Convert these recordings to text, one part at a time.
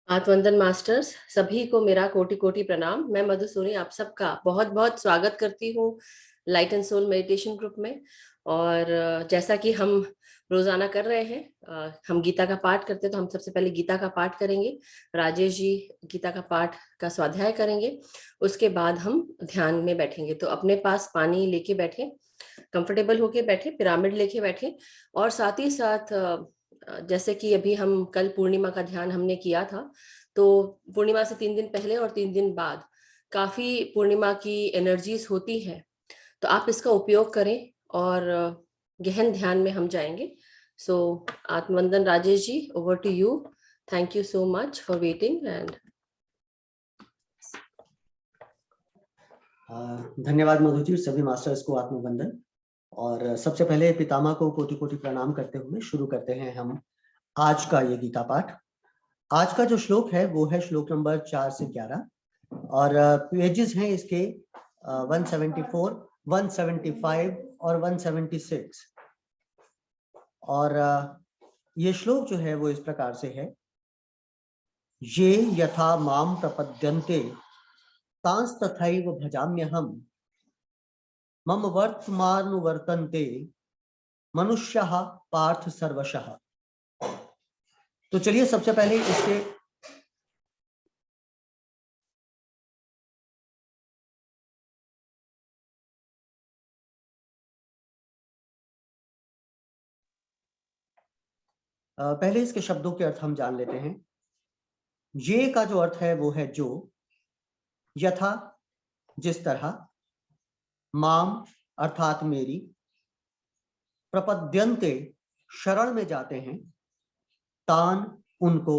आत्मवंदन masters सभी को मेरा कोटि कोटि प्रणाम। मैं मधुसूरी आप सबका बहुत बहुत स्वागत करती हूँ light and soul meditation group में। और जैसा कि हम रोजाना कर रहे हैं, हम गीता का पाठ करते हैं, तो हम सबसे पहले गीता का पाठ करेंगे। राजेश जी गीता का पाठ का स्वाध्याय करेंगे। उसके बाद हम ध्यान में बैठेंगे। तो अपने पास पानी लेके बैठे, कंफर्टेबल होके बैठे, पिरामिड लेके बैठे। और साथ ही साथ जैसे कि अभी हम कल पूर्णिमा का ध्यान हमने किया था, तो पूर्णिमा से 3 दिन पहले और 3 दिन बाद काफी पूर्णिमा की एनर्जीज होती है। तो आप इसका उपयोग करें और गहन ध्यान में हम जाएंगे। सो आत्मवंदन Rajesh ji, over to you. Thank you so much for waiting and धन्यवाद मधु जी। सभी मास्टर्स को आत्मवंदन। और सबसे पहले पितामह को कोटि कोटि प्रणाम करते हुए शुरू करते हैं हम आज का ये गीता पाठ। आज का जो श्लोक है वो है श्लोक नंबर 4 से 11 और पेजेस हैं इसके 174, 175 और 176। और ये श्लोक जो है वो इस प्रकार से है। ये यथा माम प्रपद्यन्ते तांस तथैव भजाम्यहम् मम वर्तमानुवर्तन्ते मनुष्यः पार्थ सर्वशः। तो चलिए सबसे पहले इसके पहले इसके शब्दों के अर्थ हम जान लेते हैं। ये का जो अर्थ है वो है जो, यथा जिस तरह, माम अर्थात मेरी, प्रपद्यन्ते शरण में जाते हैं, तान उनको,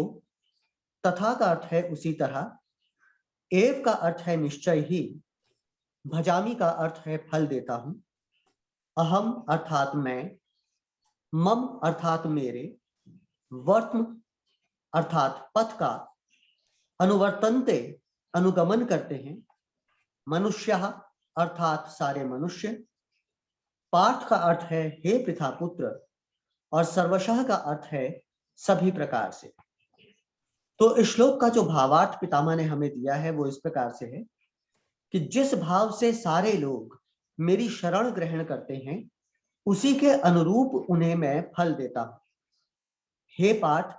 तथा का अर्थ है उसी तरह, एव का अर्थ है निश्चय ही, भजामी का अर्थ है फल देता हूं, अहम अर्थात मैं, मम अर्थात मेरे, वर्त्म अर्थात पथ का, अनुवर्तन्ते अनुगमन करते हैं, मनुष्य अर्थात सारे मनुष्य, पार्थ का अर्थ है हे पृथा पुत्र, और सर्वशः का अर्थ है सभी प्रकार से। तो इस श्लोक का जो भावार्थ पितामह ने हमें दिया है वो इस प्रकार से है कि जिस भाव से सारे लोग मेरी शरण ग्रहण करते हैं उसी के अनुरूप उन्हें मैं फल देता हूं। हे पार्थ,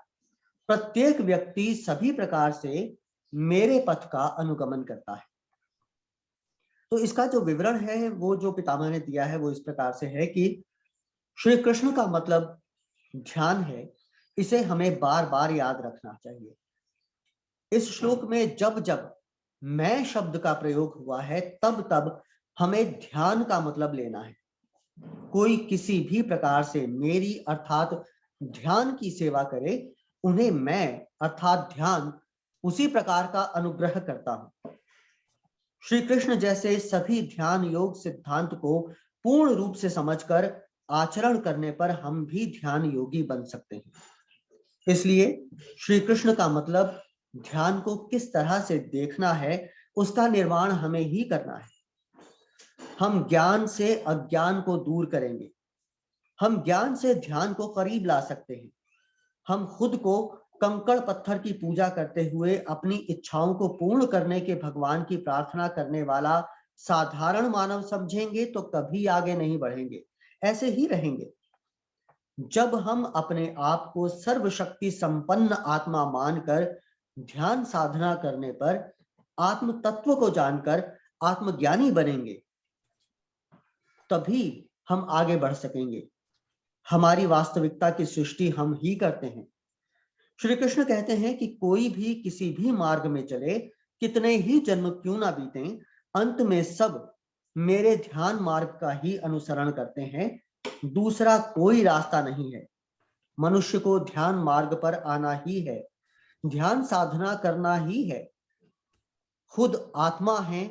प्रत्येक व्यक्ति सभी प्रकार से मेरे पथ का अनुगमन करता है। तो इसका जो विवरण है वो जो पितामह ने दिया है वो इस प्रकार से है कि श्री कृष्ण का मतलब ध्यान है। इसे हमें बार बार याद रखना चाहिए। इस श्लोक में जब जब मैं शब्द का प्रयोग हुआ है तब तब हमें ध्यान का मतलब लेना है। कोई किसी भी प्रकार से मेरी अर्थात ध्यान की सेवा करे, उन्हें मैं अर्थात ध्यान उसी प्रकार का अनुग्रह करता हूं। श्री कृष्ण जैसे सभी ध्यान योग सिद्धांत को पूर्ण रूप से समझकर आचरण करने पर हम भी ध्यान योगी बन सकते हैं। इसलिए श्री कृष्ण का मतलब ध्यान को किस तरह से देखना है उसका निर्माण हमें ही करना है। हम ज्ञान से अज्ञान को दूर करेंगे, हम ज्ञान से ध्यान को करीब ला सकते हैं। हम खुद को कंकड़ पत्थर की पूजा करते हुए अपनी इच्छाओं को पूर्ण करने के भगवान की प्रार्थना करने वाला साधारण मानव समझेंगे तो कभी आगे नहीं बढ़ेंगे, ऐसे ही रहेंगे। जब हम अपने आप को सर्वशक्ति संपन्न आत्मा मानकर ध्यान साधना करने पर आत्म तत्व को जानकर आत्मज्ञानी बनेंगे, तभी हम आगे बढ़ सकेंगे। हमारी वास्तविकता की सृष्टि हम ही करते हैं। श्री कृष्ण कहते हैं कि कोई भी किसी भी मार्ग में चले, कितने ही जन्म क्यों ना बीतें, अंत में सब मेरे ध्यान मार्ग का ही अनुसरण करते हैं। दूसरा कोई रास्ता नहीं है। मनुष्य को ध्यान मार्ग पर आना ही है, ध्यान साधना करना ही है, खुद आत्मा है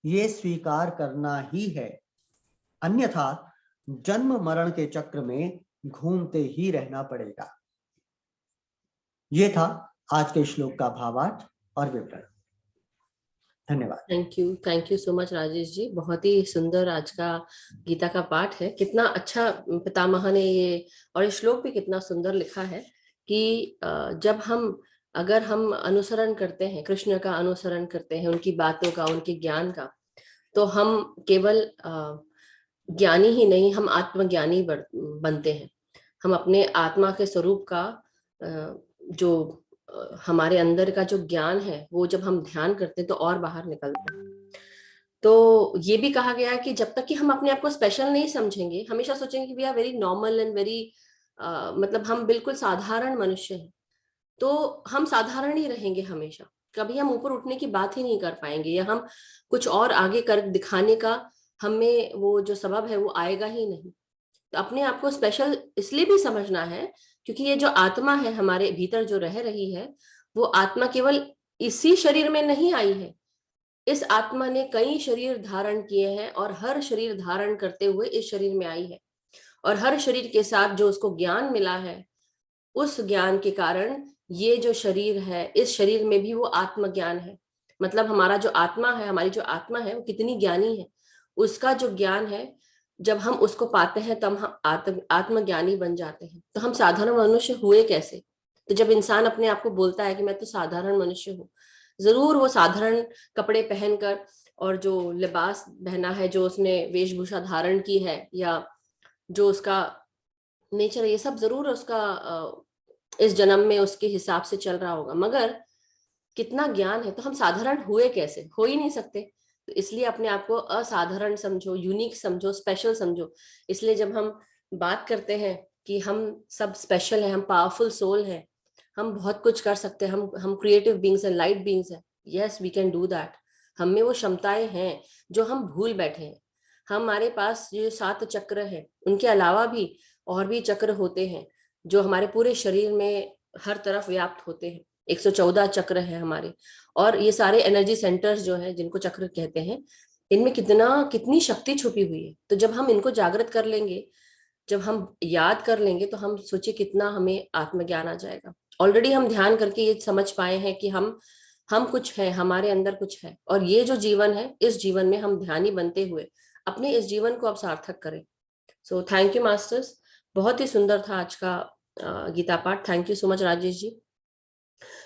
ये स्वीकार करना ही है, अन्यथा जन्म मरण के चक्र में घूमते ही रहना पड़ेगा। ये था आज के श्लोक का भावार्थ और विवरण। धन्यवाद। Thank you so much Rajesh ji. बहुत ही सुंदर आज का गीता का पाठ है। कितना अच्छा पितामह ने ये, और ये श्लोक भी कितना सुंदर लिखा है कि जब हम अगर हम अनुसरण करते हैं, कृष्ण का अनुसरण करते हैं, उनकी बातों का, उनके ज्ञान का, तो हम केवल ज्ञानी ही नहीं, हम आत्मज्ञानी बनते हैं। हम अपने आत्मा के स्वरूप का जो हमारे अंदर का जो ज्ञान है, वो जब हम ध्यान करते हैं तो और बाहर निकलता है। तो ये भी कहा गया है कि जब तक कि हम अपने आप को स्पेशल नहीं समझेंगे, हमेशा सोचेंगे कि we are very normal and very, मतलब हम बिल्कुल साधारण मनुष्य हैं, तो हम साधारण ही रहेंगे हमेशा। कभी हम ऊपर उठने की बात ही नहीं कर पाएंगे, या हम कुछ और आगे कर दिखाने का हमें वो जो सबब है वो आएगा ही नहीं। तो अपने आप को स्पेशल इसलिए भी समझना है क्योंकि ये जो आत्मा है हमारे भीतर जो रह रही है, वो आत्मा केवल इसी शरीर में नहीं आई है। इस आत्मा ने कई शरीर धारण किए हैं और हर शरीर धारण करते हुए इस शरीर में आई है। और हर शरीर के साथ जो उसको ज्ञान मिला है, उस ज्ञान के कारण ये जो शरीर है, इस शरीर में भी वो आत्मज्ञान है। मतलब हमारा जो आत्मा है, हमारी जो आत्मा है वो कितनी ज्ञानी है, उसका जो ज्ञान है, जब हम उसको पाते हैं तब हम आत्मज्ञानी बन जाते हैं। तो हम साधारण मनुष्य हुए कैसे? तो जब इंसान अपने आप को बोलता है कि मैं तो साधारण मनुष्य हूँ, जरूर वो साधारण कपड़े पहनकर और जो लिबास पहना है, जो उसने वेशभूषा धारण की है, या जो उसका नेचर है, ये सब जरूर उसका इस जन्म में उसके हिसाब से चल रहा होगा। मगर कितना ज्ञान है, तो हम साधारण हुए कैसे? हो ही नहीं सकते। तो इसलिए अपने आप को असाधारण समझो, यूनिक समझो, स्पेशल समझो। इसलिए जब हम बात करते हैं कि हम सब स्पेशल हैं, हम पावरफुल सोल हैं, हम बहुत कुछ कर सकते हैं, हम क्रिएटिव बींग्स हैं, लाइट बींग्स हैं, yes we can do that. हम में वो क्षमताएं हैं जो हम भूल बैठे हैं। हमारे पास जो 7 चक्र है, उनके अलावा भी और भी चक्र होते हैं जो हमारे पूरे शरीर में हर तरफ व्याप्त होते हैं। 114 चक्र है हमारे। और ये सारे एनर्जी सेंटर्स जो हैं, जिनको चक्र कहते हैं, इनमें कितनी शक्ति छुपी हुई है। तो जब हम इनको जागृत कर लेंगे, जब हम याद कर लेंगे, तो हम सोचिए कितना हमें आत्मज्ञान आ जाएगा। ऑलरेडी हम ध्यान करके ये समझ पाए हैं कि हम कुछ है, हमारे अंदर कुछ है, और ये जो जीवन है, इस जीवन में हम ध्यानी बनते हुए अपने इस जीवन को अब सार्थक करें। सो थैंक यू मास्टर्स, बहुत ही सुंदर था आज का गीता पाठ। Thank you so much Rajesh ji.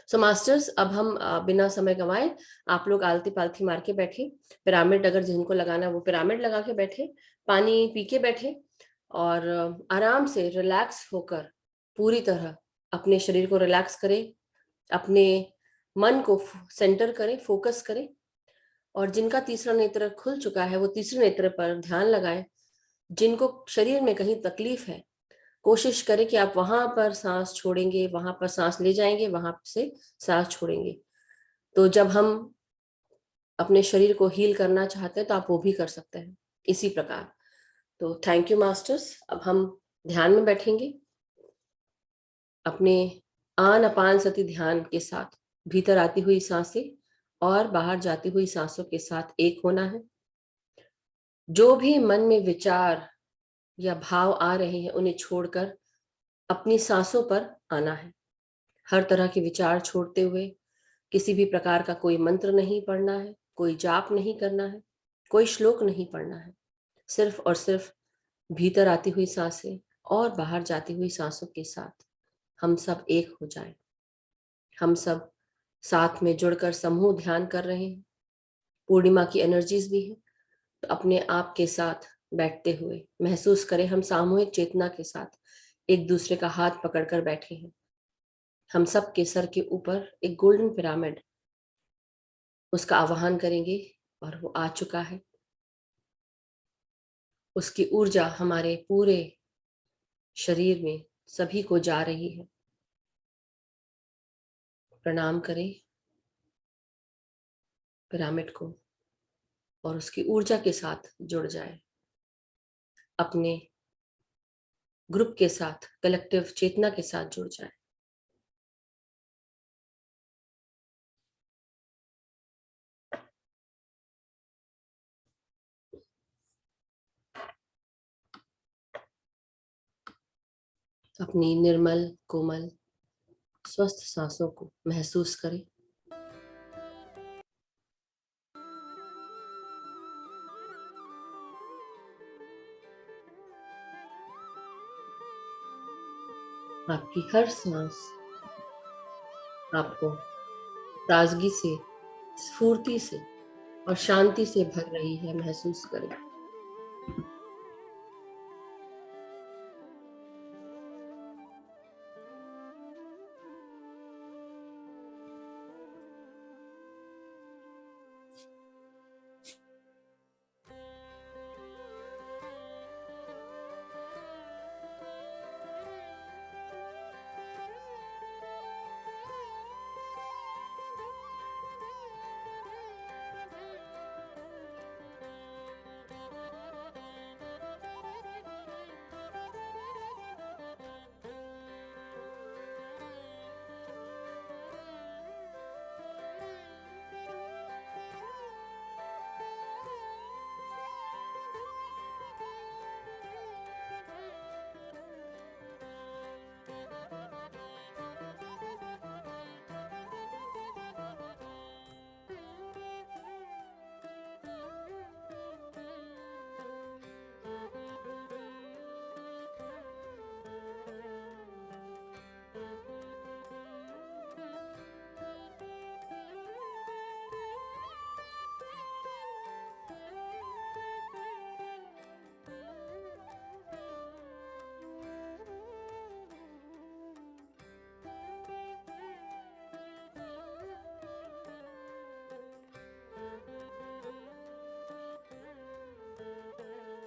So masters, अब हम बिना समय गंवाए, आप लोग आलती पालथी मार के बैठे, पिरामिड अगर जिनको लगाना है वो पिरामिड लगा के बैठे, पानी पी के बैठे, और आराम से रिलैक्स होकर पूरी तरह अपने शरीर को रिलैक्स करें, अपने मन को सेंटर करें, फोकस करें। और जिनका तीसरा नेत्र खुल चुका है वो तीसरे नेत्र पर ध्यान लगाएं। जिनको शरीर में कहीं तकलीफ है, कोशिश करें कि आप वहां पर सांस छोड़ेंगे, वहां पर सांस ले जाएंगे, वहां से सांस छोड़ेंगे। तो जब हम अपने शरीर को हील करना चाहते हैं तो आप वो भी कर सकते हैं इसी प्रकार। तो थैंक यू मास्टर्स। अब हम ध्यान में बैठेंगे, अपने आन अपान सति ध्यान के साथ भीतर आती हुई सांसें और बाहर जाती हुई सांसों के साथ एक होना है। जो भी मन में विचार या भाव आ रहे हैं, उन्हें छोड़कर अपनी सांसों पर आना है। हर तरह के विचार छोड़ते हुए, किसी भी प्रकार का कोई मंत्र नहीं पढ़ना है, कोई जाप नहीं करना है, कोई श्लोक नहीं पढ़ना है। सिर्फ और सिर्फ भीतर आती हुई सांसें और बाहर जाती हुई सांसों के साथ हम सब एक हो जाएं। हम सब साथ में जुड़कर समूह ध्यान कर रहे हैं। पूर्णिमा की एनर्जीज भी है। तो अपने आप के साथ बैठते हुए महसूस करें, हम सामूहिक चेतना के साथ एक दूसरे का हाथ पकड़कर बैठे हैं। हम सब के सर के ऊपर एक गोल्डन पिरामिड, उसका आवाहन करेंगे, और वो आ चुका है। उसकी ऊर्जा हमारे पूरे शरीर में सभी को जा रही है। प्रणाम करें पिरामिड को और उसकी ऊर्जा के साथ जुड़ जाए, अपने ग्रुप के साथ, कलेक्टिव चेतना के साथ जुड़ जाए। अपनी निर्मल, कोमल, स्वस्थ सांसों को महसूस करें। आपकी हर सांस आपको ताजगी से, स्फूर्ति से और शांति से भर रही है, महसूस करें।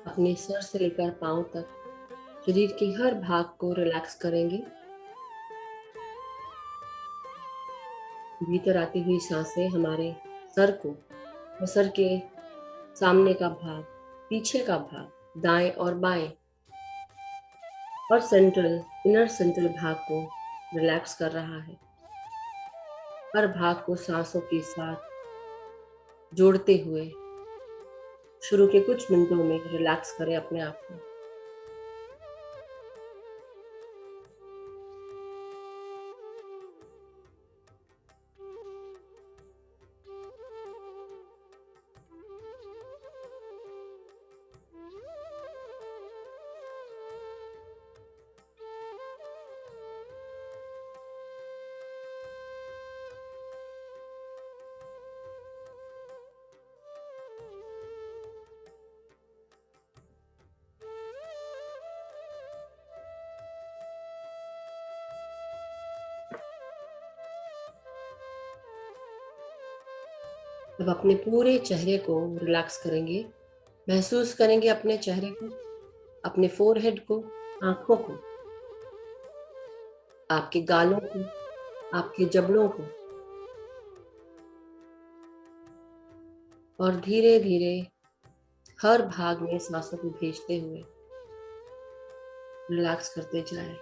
अपने सर से लेकर पांव तक शरीर के हर भाग को रिलैक्स करेंगे। भीतर आती हुई सांसें हमारे सर को और सर के सामने का भाग, पीछे का भाग, दाएं और बाएं और इनर सेंट्रल भाग को रिलैक्स कर रहा है। हर भाग को सांसों के साथ जोड़ते हुए शुरू के कुछ मिनटों में रिलैक्स करें अपने आप को। अब अपने पूरे चेहरे को रिलैक्स करेंगे। महसूस करेंगे अपने चेहरे को, अपने फोरहेड को, आंखों को, आपके गालों को, आपके जबड़ों को, और धीरे धीरे हर भाग में सांसों को भेजते हुए रिलैक्स करते जाएं,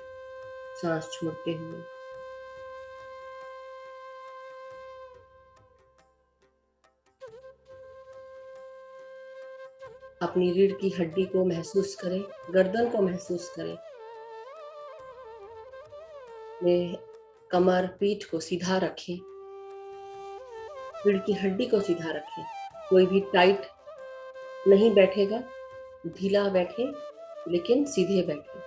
सांस छोड़ते हुए। अपनी रीढ़ की हड्डी को महसूस करें, गर्दन को महसूस करें। में कमर, पीठ को सीधा रखें, रीढ़ की हड्डी को सीधा रखें। कोई भी टाइट नहीं बैठेगा, ढीला बैठे लेकिन सीधे बैठे।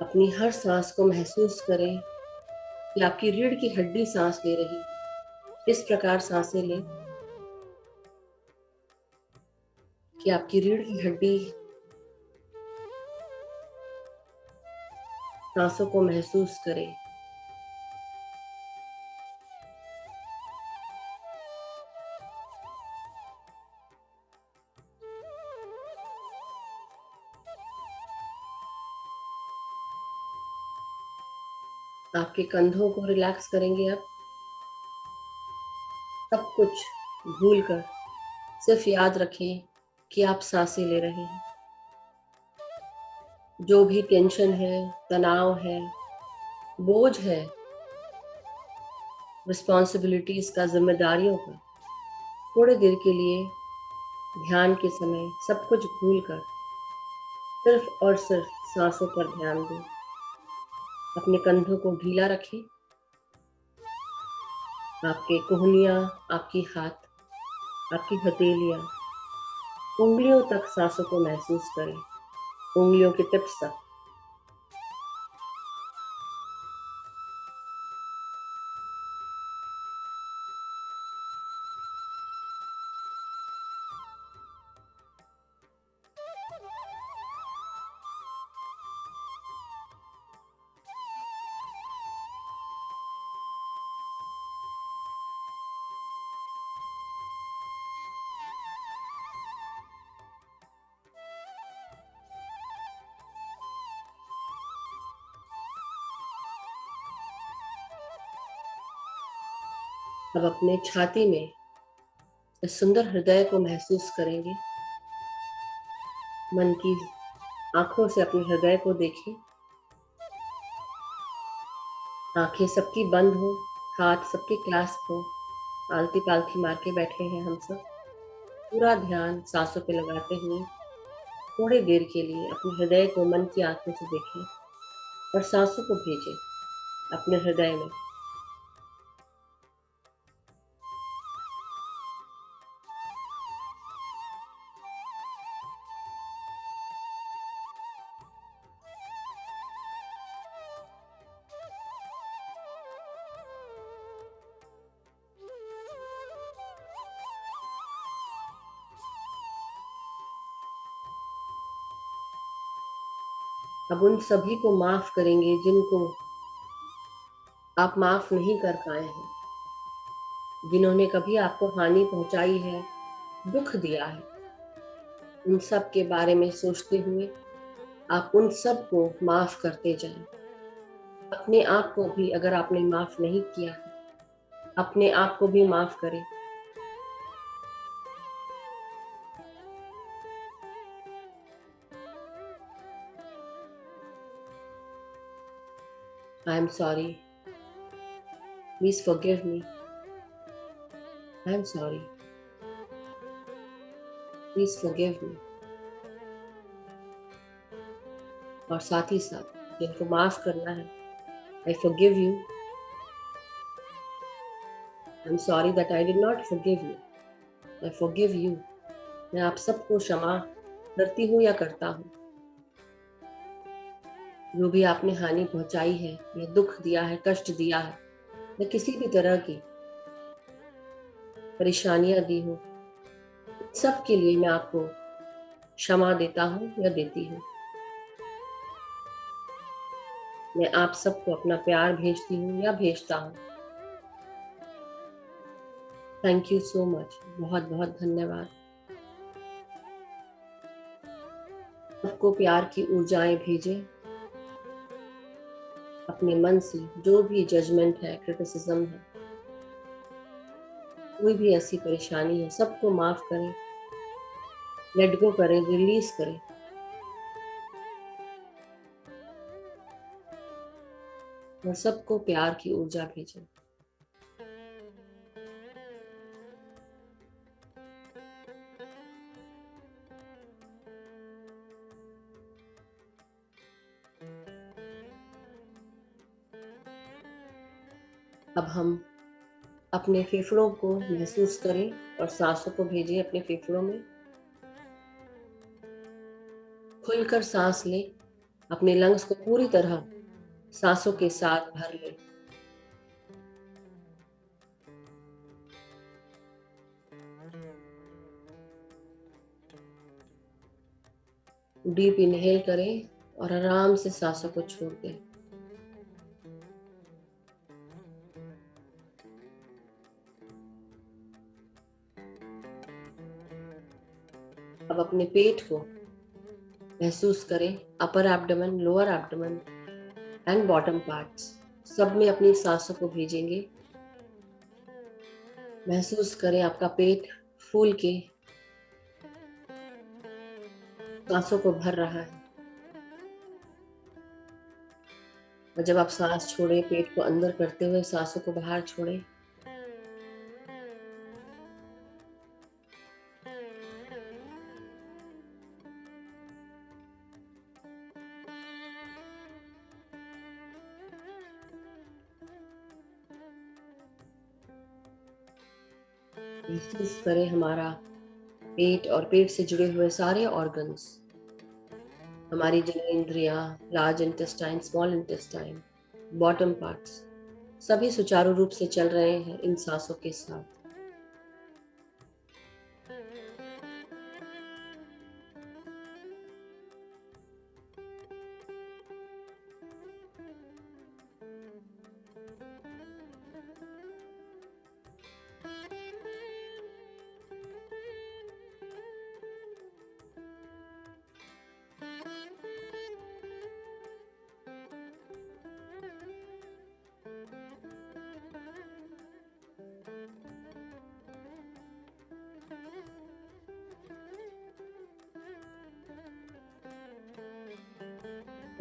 अपनी हर सांस को महसूस करें कि आपकी रीढ़ की हड्डी सांस ले रही है। इस प्रकार सांसें लें कि आपकी रीढ़ की हड्डी सांसों को महसूस करे। आपके कंधों को रिलैक्स करेंगे। अब सब कुछ भूलकर सिर्फ याद रखें कि आप सांसें ले रहे हैं। जो भी टेंशन है, तनाव है, बोझ है, रिस्पॉन्सिबिलिटीज का, जिम्मेदारियों का, थोड़ी देर के लिए ध्यान के समय सब कुछ भूलकर सिर्फ और सिर्फ सांसों पर ध्यान दें। अपने कंधों को ढीला रखें। आपके कोहनियां, आपकी हाथ, आपकी हथेलियां, उंगलियों तक सांसों को महसूस करें, उंगलियों के टिप्स तक। अब अपने छाती में इस सुंदर हृदय को महसूस करेंगे। मन की आंखों से अपने हृदय को देखें। आंखें सबकी बंद हो, हाथ सबके क्लास्प हो, आलती पालथी मार के बैठे हैं हम सब। पूरा ध्यान सांसों पे लगाते हुए थोड़ी देर के लिए अपने हृदय को मन की आंखों से देखें और सांसों को भेजें अपने हृदय में। अब उन सभी को माफ करेंगे जिनको आप माफ नहीं कर पाए हैं, जिन्होंने कभी आपको हानि पहुंचाई है, दुख दिया है। उन सब के बारे में सोचते हुए आप उन सब को माफ करते जाएं। अपने आप को भी अगर आपने माफ नहीं किया है, अपने आप को भी माफ करें। I am sorry, please forgive me. I am sorry, please forgive me. और साथ ही साथ जिनको माफ करना है, I forgive you. I am sorry that I did not forgive you. I forgive you. मैं आप सबको क्षमा करती हूँ या करता हूँ। जो भी आपने हानि पहुंचाई है या दुख दिया है, कष्ट दिया है या किसी भी तरह की परेशानियां दी हो, सब के लिए मैं आपको क्षमा देता हूँ या देती हूँ। मैं आप सबको अपना प्यार भेजती हूँ या भेजता हूँ। Thank you so much. बहुत बहुत धन्यवाद। सबको प्यार की ऊर्जाएं भेजें। अपने मन से जो भी जजमेंट है, क्रिटिसिज्म है, कोई भी ऐसी परेशानी है, सबको माफ करें, लेट गो करें, रिलीज करें। और सबको प्यार की ऊर्जा भेजें। अब हम अपने फेफड़ों को महसूस करें और सांसों को भेजें अपने फेफड़ों में। खुलकर सांस लें। अपने लंग्स को पूरी तरह सांसों के साथ भर लें। डीप इनहेल करें और आराम से सांसों को छोड़ दें। अब अपने पेट को महसूस करें। Upper abdomen, lower abdomen and bottom parts, सब में अपनी सांसों को भेजेंगे। महसूस करें आपका पेट फूल के सांसों को भर रहा है। और जब आप सांस छोड़ें, पेट को अंदर करते हुए सांसों को बाहर छोड़ें। महसूस करें हमारा पेट और पेट से जुड़े हुए सारे ऑर्गन्स, हमारी जननेंद्रियां, large intestine, small intestine, bottom parts, सभी सुचारू रूप से चल रहे हैं इन सांसों के साथ।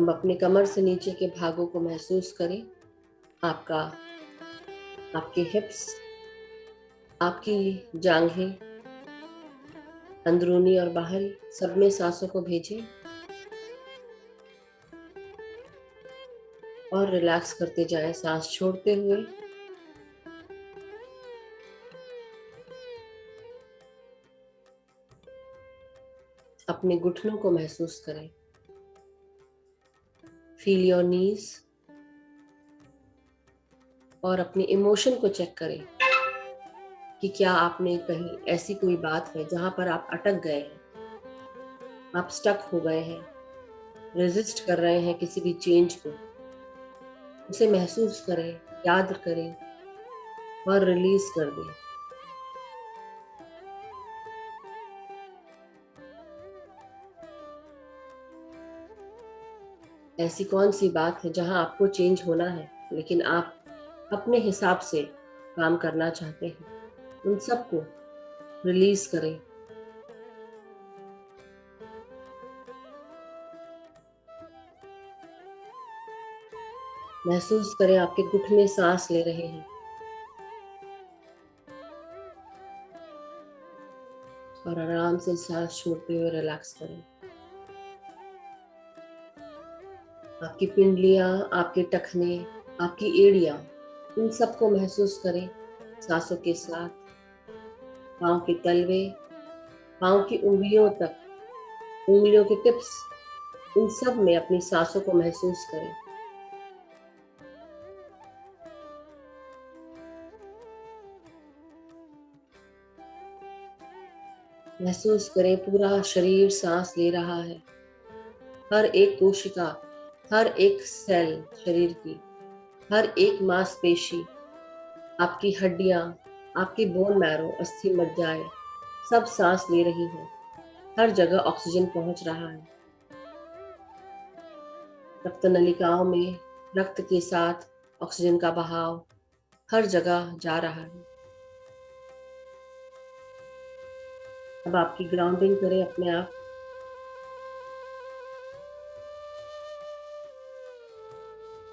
हम अपने कमर से नीचे के भागों को महसूस करें। आपके हिप्स, आपकी जांघें, अंदरूनी और बाहरी, सब में सांसों को भेजें और रिलैक्स करते जाएं, सांस छोड़ते हुए। अपने घुटनों को महसूस करें। Feel your knees. और अपनी इमोशन को चेक करें कि क्या आपने कहीं ऐसी कोई बात है जहां पर आप अटक गए हैं, आप स्टक हो गए हैं, रेजिस्ट कर रहे हैं किसी भी चेंज को। उसे महसूस करें, याद करें और रिलीज कर दें। ऐसी कौन सी बात है जहां आपको चेंज होना है लेकिन आप अपने हिसाब से काम करना चाहते हैं, उन सबको रिलीज करें। महसूस करें आपके घुटने सांस ले रहे हैं और आराम से सांस छोड़ते हुए रिलैक्स करें। आपकी पिंडलियां, आपके टखने, आपकी एड़ियां, इन सबको महसूस करें सांसों के साथ। पाँव के तलवे, पाँव की उंगलियों तक, उंगलियों के टिप्स, इन सब में अपनी सांसों को महसूस करें। महसूस करें पूरा शरीर सांस ले रहा है। हर एक कोशिका, हर एक सेल शरीर की, हर एक मांसपेशी, आपकी हड्डियां, आपकी बोन मैरो, अस्थि मज्जाएं, सब सांस ले रही हैं। हर जगह ऑक्सीजन पहुंच रहा है। रक्त नलिकाओं में रक्त के साथ ऑक्सीजन का बहाव हर जगह जा रहा है। अब आपकी ग्राउंडिंग करें अपने आप।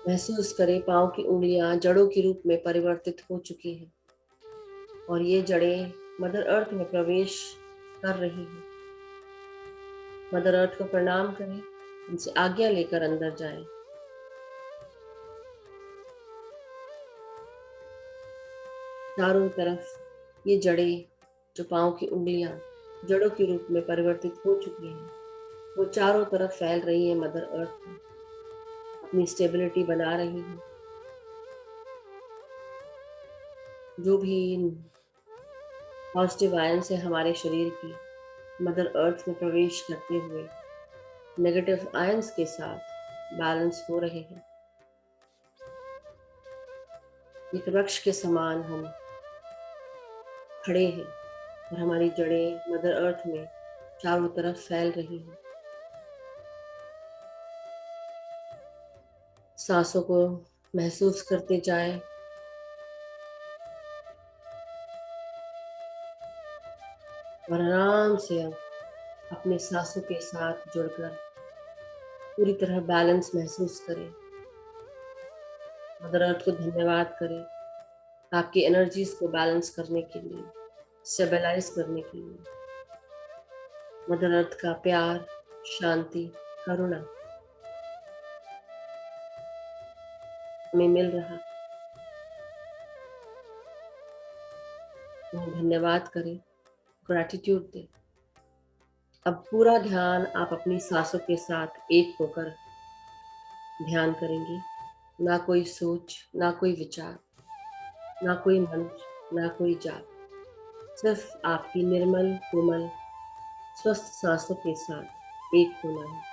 महसूस करें पांव की उंगलियां जड़ों के रूप में परिवर्तित हो चुकी हैं और ये जड़ें मदर अर्थ में प्रवेश कर रही हैं। मदर अर्थ को प्रणाम करें, उनसे आज्ञा लेकर अंदर जाएं। चारों तरफ ये जड़ें, जो पांव की उंगलियां जड़ों के रूप में परिवर्तित हो चुकी हैं, वो चारों तरफ फैल रही है मदर अर्थ में, अपनी स्टेबिलिटी बना रही है। जो भी पॉजिटिव आयंस है हमारे शरीर की, मदर अर्थ में प्रवेश करते हुए नेगेटिव आयंस के साथ बैलेंस हो रहे हैं। एक वृक्ष के समान हम खड़े हैं और हमारी जड़ें मदर अर्थ में चारों तरफ फैल रही हैं। सांसों को महसूस करते जाएं और आराम से अब अपने सांसों के साथ जुड़कर पूरी तरह बैलेंस महसूस करें। मदर अर्थ को धन्यवाद करें आपकी एनर्जीज को बैलेंस करने के लिए, स्टेबलाइज करने के लिए। मदर अर्थ का प्यार, शांति, करुणा हमें मिल रहा। तो धन्यवाद करें, ग्रैटिट्यूड दें। अब पूरा ध्यान आप अपनी सांसों के साथ एक होकर ध्यान करेंगे। ना कोई सोच, ना कोई विचार, ना कोई मंत्र, ना कोई जाप, सिर्फ आपकी निर्मल, कोमल, स्वस्थ सांसों के साथ एक होना है।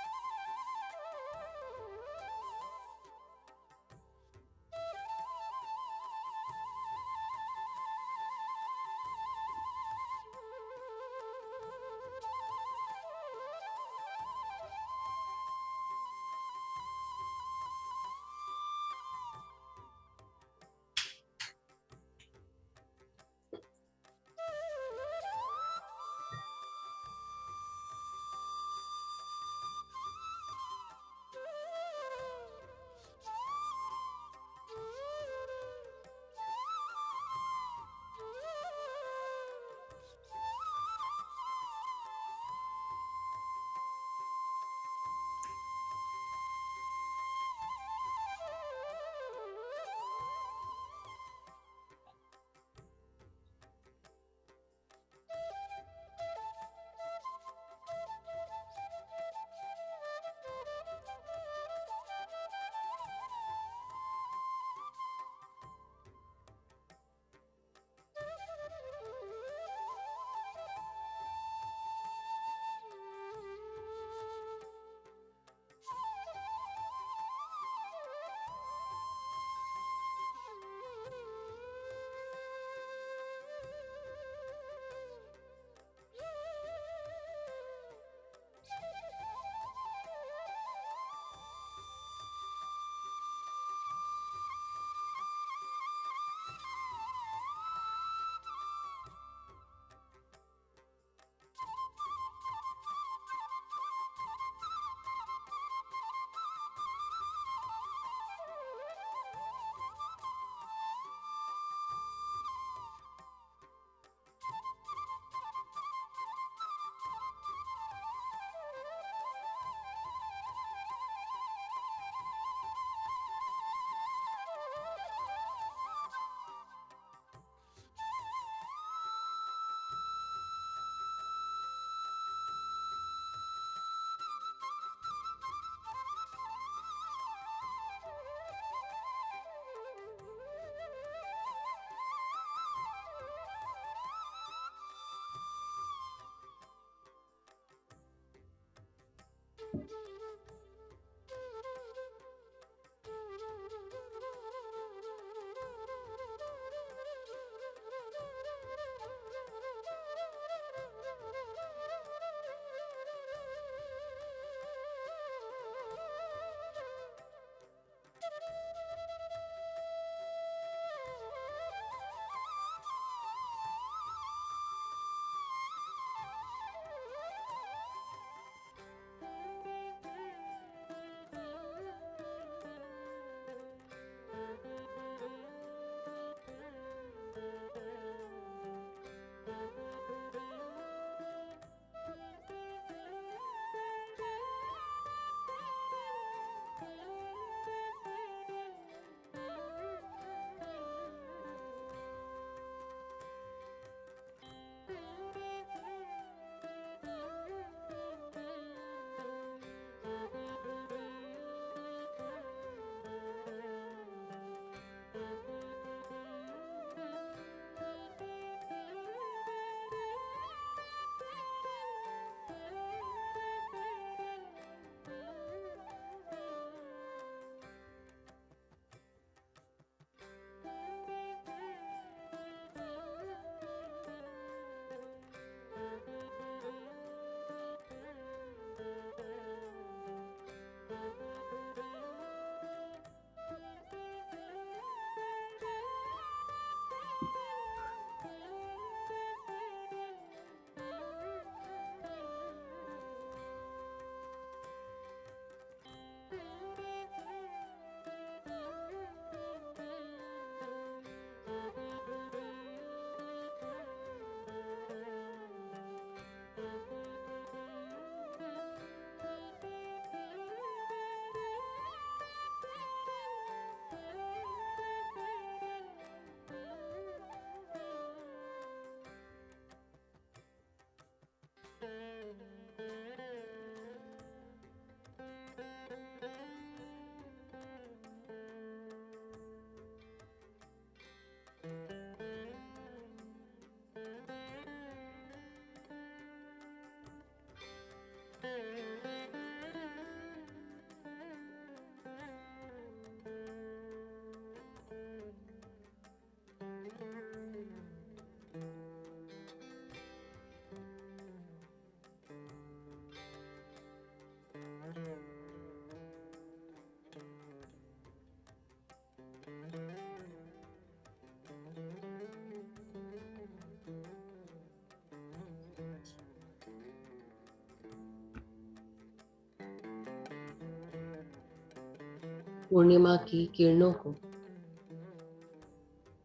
पूर्णिमा की किरणों को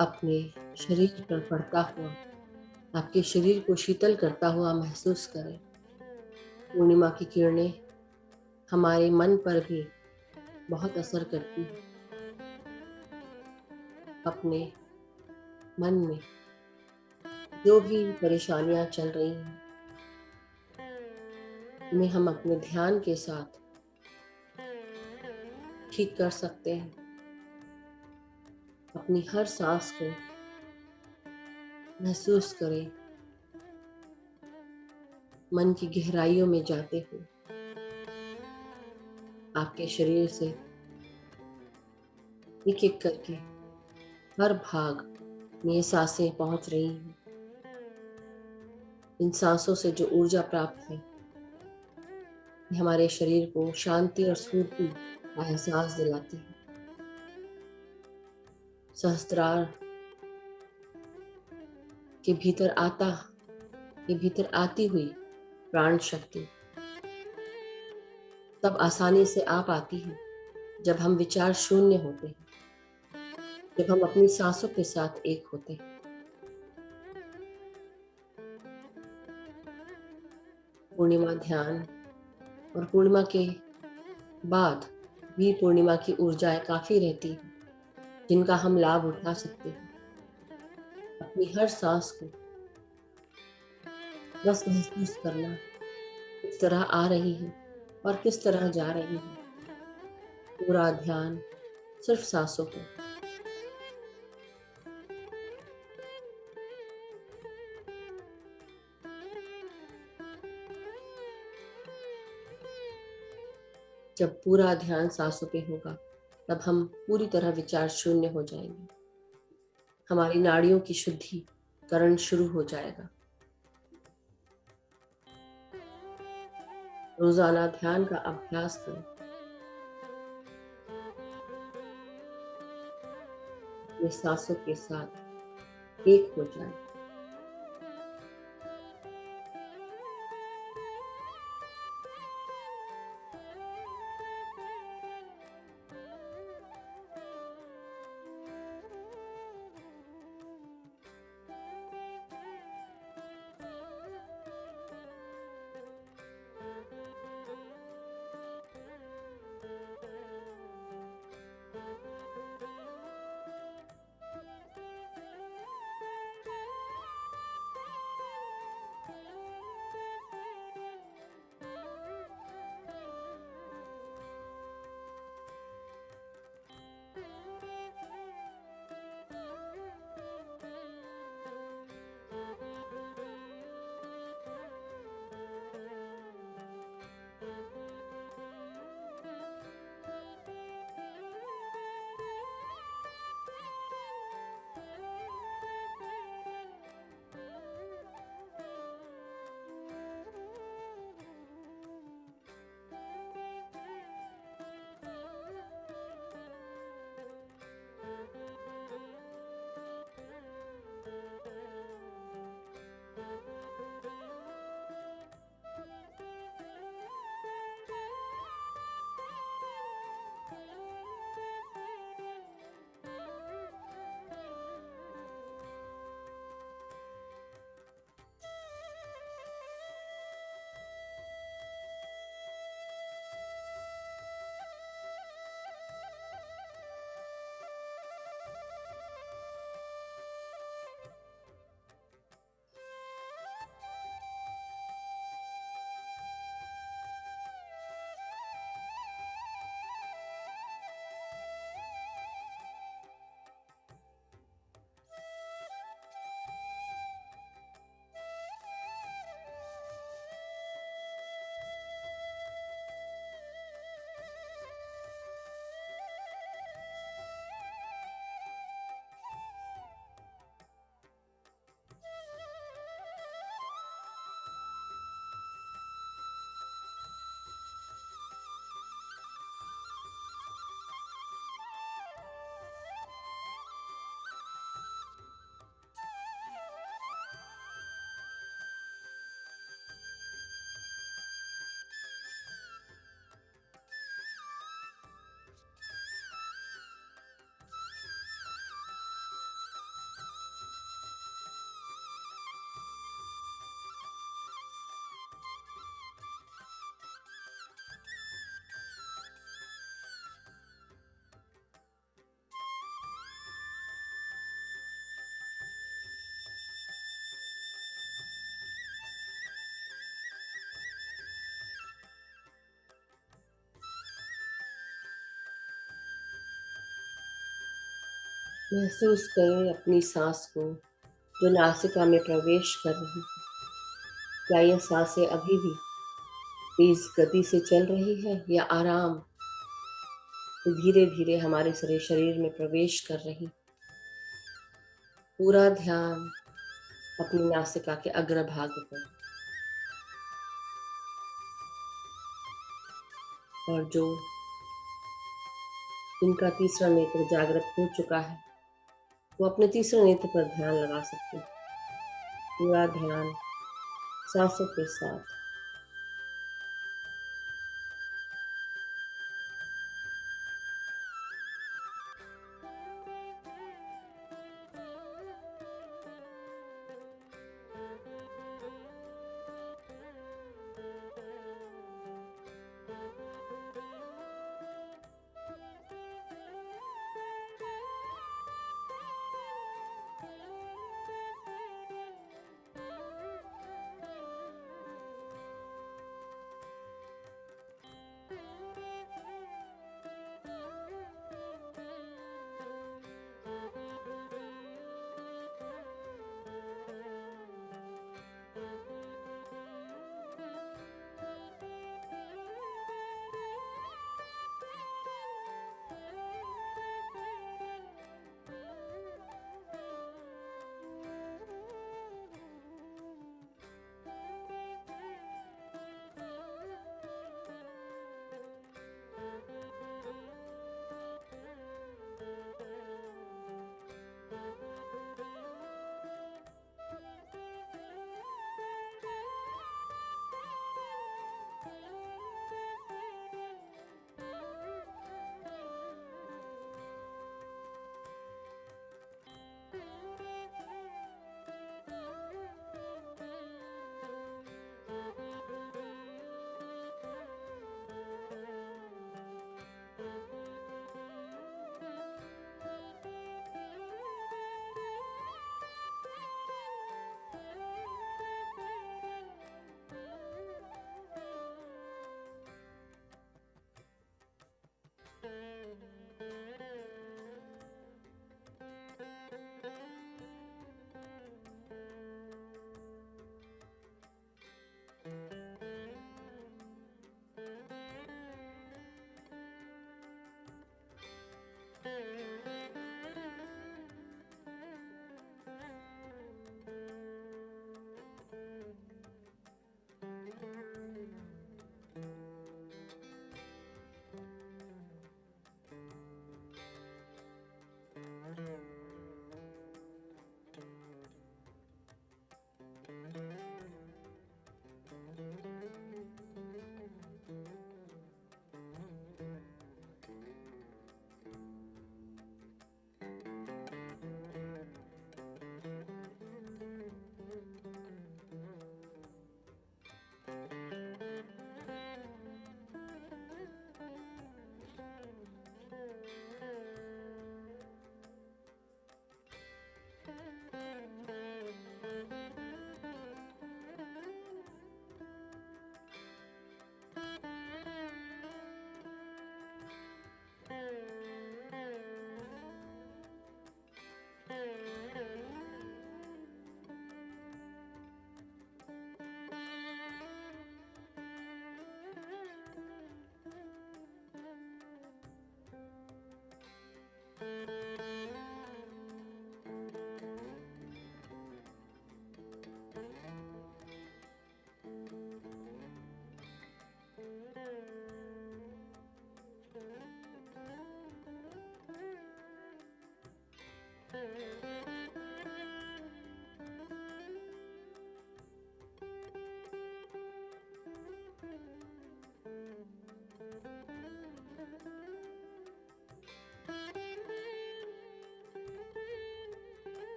अपने शरीर पर पड़ता हुआ, आपके शरीर को शीतल करता हुआ महसूस करें। पूर्णिमा की किरणें हमारे मन पर भी बहुत असर करती हैं। अपने मन में जो भी परेशानियां चल रही हैं, उन्हें हम अपने ध्यान के साथ ठीक कर सकते हैं। अपनी हर सांस को महसूस करें, मन की गहराइयों में जाते हुए आपके शरीर से एक एक करके हर भाग में ये सांसें पहुंच रही हैं। इन सांसों से जो ऊर्जा प्राप्त है, ये हमारे शरीर को शांति और स्फूर्ति का एहसास दिलाती है। सहस्त्रार के भीतर आती हुई प्राण शक्ति तब आसानी से आ पाती है जब हम विचार शून्य होते हैं, जब हम अपनी सांसों के साथ एक होते हैं। पूर्णिमा ध्यान और पूर्णिमा के बाद भी पूर्णिमा की ऊर्जाएं काफी रहती हैं, जिनका हम लाभ उठा सकते हैं। अपनी हर सांस को बस महसूस करना, किस तरह आ रही है और किस तरह जा रही है। पूरा ध्यान सिर्फ सांसों पर। जब पूरा ध्यान सांसों पे होगा तब हम पूरी तरह विचार शून्य हो जाएंगे। हमारी नाड़ियों की शुद्धिकरण शुरू हो जाएगा। रोजाना ध्यान का अभ्यास करें। अपने सांसों के साथ एक हो जाए। महसूस करें अपनी सांस को जो नासिका में प्रवेश कर रही है। क्या यह सांसें अभी भी तेज गति से चल रही है या आराम से धीरे धीरे हमारे सारे शरीर में प्रवेश कर रही। पूरा ध्यान अपनी नासिका के अग्रभाग पर, और जिनका तीसरा नेत्र जागृत हो चुका है वो अपने तीसरे नेत्र पर ध्यान लगा सकते हैं। पूरा ध्यान सांसों के साथ।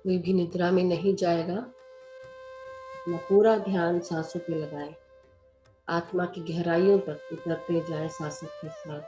कोई भी निद्रा में नहीं जाएगा। अपना पूरा ध्यान सांसों पे लगाएं। आत्मा की गहराइयों तक उतरते जाएं सांसों के साथ।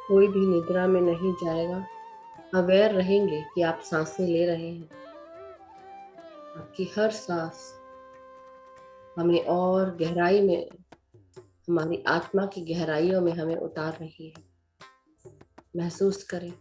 कोई भी निद्रा में नहीं जाएगा। अवेयर रहेंगे कि आप सांसें ले रहे हैं। आपकी हर सांस हमें और गहराई में, हमारी आत्मा की गहराइयों में हमें उतार रही है। महसूस करें।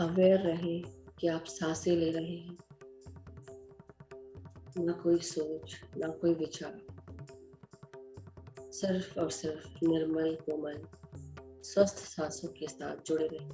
अवेयर रहें कि आप सांसें ले रहे हैं, ना कोई सोच, ना कोई विचार, सिर्फ और सिर्फ निर्मल कोमल स्वस्थ सांसों के साथ जुड़े रहें।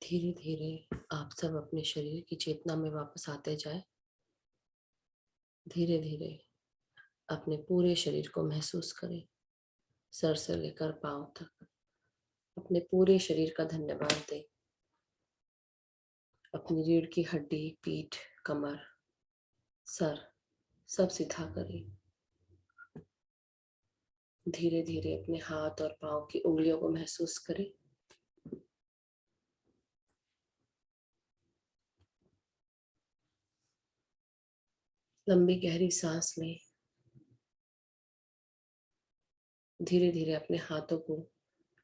धीरे धीरे आप सब अपने शरीर की चेतना में वापस आते जाए। धीरे धीरे अपने पूरे शरीर को महसूस करें, सर से लेकर पांव तक। अपने पूरे शरीर का धन्यवाद दें। अपनी रीढ़ की हड्डी, पीठ, कमर, सर सब सीधा करें। धीरे धीरे अपने हाथ और पांव की उंगलियों को महसूस करें। लंबी गहरी सांस लें। धीरे धीरे अपने हाथों को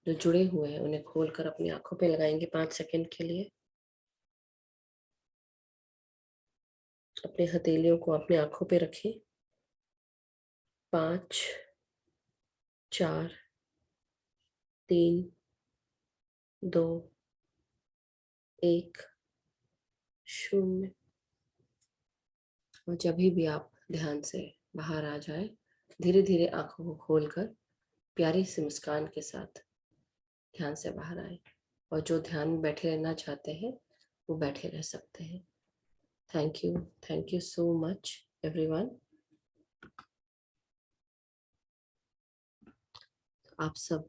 जो जुड़े हुए हैं उन्हें खोलकर अपनी आंखों पे लगाएंगे 5 सेकंड के लिए। अपने हथेलियों को अपने आंखों पे रखें। 5, 4, 3, 2, 1, 0। और जब भी आप ध्यान से बाहर आ जाए, धीरे धीरे आंखों को खोलकर प्यारी सी मुस्कान के साथ ध्यान से बाहर आए। और जो ध्यान में बैठे रहना चाहते हैं वो बैठे रह सकते हैं। Thank you so much everyone. आप सब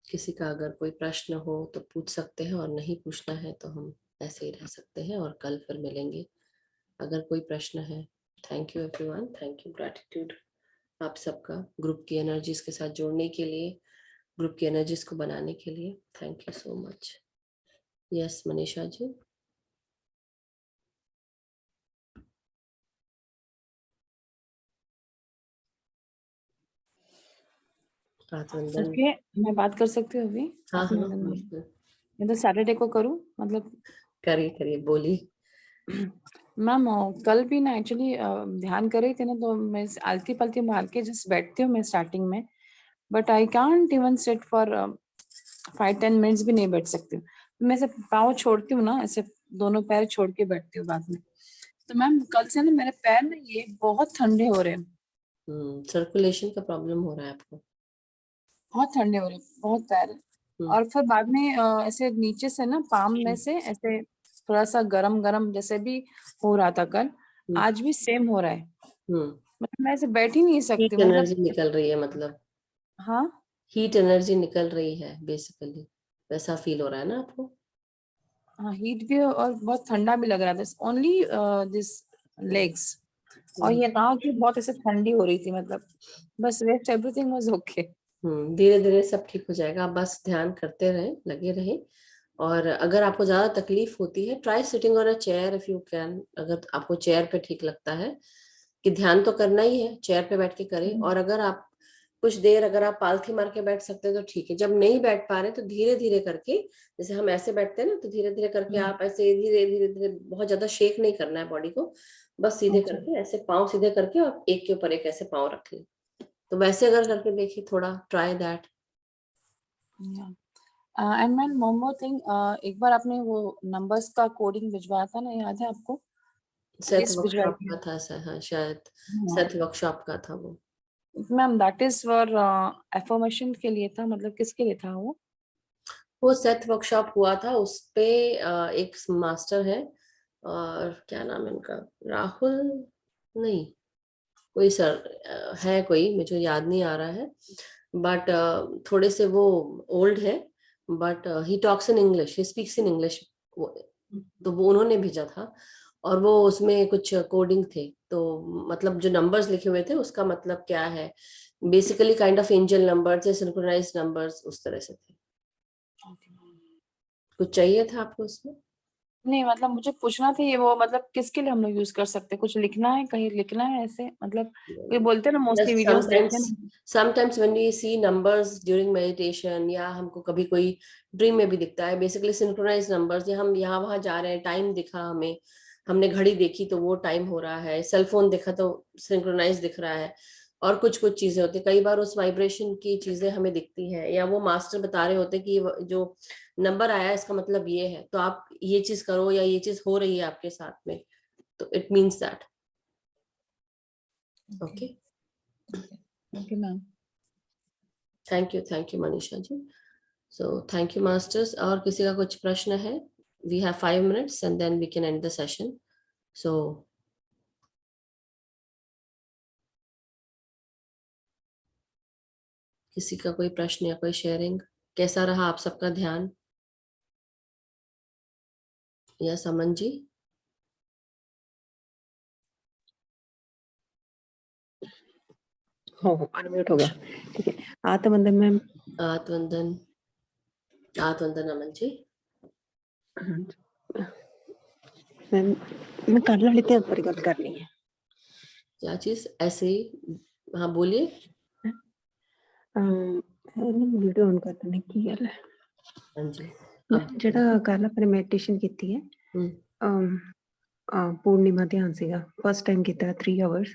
किसी का अगर कोई प्रश्न हो तो पूछ सकते हैं, और नहीं पूछना है तो हम ऐसे ही रह सकते हैं और कल फिर मिलेंगे अगर कोई प्रश्न है। Thank you everyone, thank you, gratitude आप सबका ग्रुप की एनर्जीज के साथ जोड़ने के लिए, ग्रुप की एनर्जीज को बनाने के लिए। Thank you so much. Yes Manisha ji. Okay, मैं बात कर सकती हूँ अभी? हाँ अपने हाँ मन में बिल्कुल, मैं तो सैटरडे को करूँ, मतलब करिए करिए, बोलिए। मैम कल भी ना एक्चुअली ध्यान कर रही थी ना, तो मैं आलती पलती मार के जस्ट बैठती हूँ मैं स्टार्टिंग में, but I can't even sit for 5-10 minutes भी नहीं बैठ सकती हूँ। मैं ऐसे पाँव छोड़ती हूँ ना, ऐसे दोनों पैर छोड़ के बैठती हूँ बाद में। तो मैम कल से ना मेरे पैर ना ये बहुत ठंडे हो रहे हैं। सर्कुलेशन का प्रॉब्लम हो रहा है आपको? बहुत ठंडे हो रहे हैं, बहुत पैर। और फिर बाद में ऐसे नीचे से ना पाम में से ऐसे थोड़ा सा गरम गरम जैसे भी हो रहा था कल, आज भी सेम हो रहा है। मतलब मैं ऐसे बैठ ही नहीं सकती, हीट मतलब एनर्जी निकल रही है, मतलब हाँ हीट एनर्जी निकल रही है बेसिकली, वैसा फील हो रहा है ना आपको? हाँ, हीट भी और बहुत ठंडा भी लग रहा था। ओनली दिस लेग्स और ये नाक भी बहुत ऐसे ठंडी हो रही थी, मतलब बस रेस्ट एवरीथिंग वाज ओके। धीरे धीरे सब ठीक हो जाएगा। आप बस ध्यान करते रहें, लगे रहें। और अगर आपको ज्यादा तकलीफ होती है, try sitting on a chair if you can. अगर आपको चेयर पे ठीक लगता है, कि ध्यान तो करना ही है, चेयर पे बैठ के करें। और अगर आप कुछ देर अगर आप पालथी मार के बैठ सकते हैं तो ठीक है। जब नहीं बैठ पा रहे तो धीरे धीरे करके, जैसे हम ऐसे बैठते हैं ना, तो धीरे धीरे करके आप ऐसे धीरे धीरे धीरे, बहुत ज्यादा शेक नहीं करना है बॉडी को, बस सीधे करके ऐसे पाँव सीधे करके और एक के ऊपर एक ऐसे पाँव रख लें। तो वैसे अगर करके देखिए, थोड़ा try that. And man one more thing, एक बार आपने वो नंबर्स का कोडिंग भिजवाया था ना, याद है आपको? सेथ लिस्ट भिजवाई वर्कशॉप थी। का था सर, हाँ शायद सेथ वर्कशॉप का था वो। Ma'am that is for affirmation के लिए था, मतलब किसके लिए था वो सेथ वर्कशॉप हुआ था, उस पे एक मास्टर है, और क्या नाम है उनका, राहुल नहीं, कोई सर है, कोई मुझे याद नहीं आ रहा है, बट थोड़े से वो ओल्ड है, but he talks in English, he speaks in English. तो वो उन्होंने भेजा था, और वो उसमें कुछ कोडिंग थे, तो मतलब जो नंबर्स लिखे हुए थे उसका मतलब क्या है, basically kind of angel numbers या सिंक्रोनाइज्ड नंबर्स, उस तरह से थे। कुछ चाहिए था आपको उसमें? नहीं, मतलब मुझे पूछना था ये, वो मतलब किसके लिए हम लोग यूज कर सकते हैं? कुछ लिखना है, कहीं लिखना है ऐसे, मतलब कोई बोलते हैं ना, मोस्टली Just वीडियोस देखते हैं ना। sometimes when we see numbers during meditation, या हमको कभी कोई ड्रीम में भी दिखता है, बेसिकली सिंक्रोनाइज नंबर्स, या हम यहाँ वहां जा रहे हैं, टाइम दिखा हमें, हमने घड़ी देखी तो वो टाइम हो रहा है, सेल फोन देखा तो सिंक्रोनाइज दिख रहा है, और कुछ कुछ चीजें होती है, कई बार उस वाइब्रेशन की चीजें हमें दिखती है, या वो मास्टर बता रहे होते कि जो नंबर आया है इसका मतलब ये है, तो आप ये चीज करो, या ये चीज हो रही है आपके साथ में, तो it means that. Okay, okay ma'am. Thank you Manisha ji. So thank you masters. और किसी का कुछ प्रश्न है? We have 5 minutes and then we can end the session. So किसी का कोई प्रश्न या कोई शेयरिंग? कैसा रहा आप सबका ध्यान? यस अमन जी? हो अनम्यूट हो गया, ठीक है। आत्मवंदन मैम। आत्मवंदन अमन जी। मैम मैं कर वाली ध्यान पर गल करनी है। क्या चीज? ऐसे ही हाँ बोलिए। वीडियो ऑन करने की गल है। हाँ जी। ਜਿਹੜਾ ਕੱਲ ਆਪਣੇ ਮੈਡੀਟੇਸ਼ਨ ਕੀਤੀ ਹੈ, पूर्णिमा ध्यान ਸੀਗਾ, फर्स्ट टाइम ਕੀਤਾ 3 ਆਵਰਸ।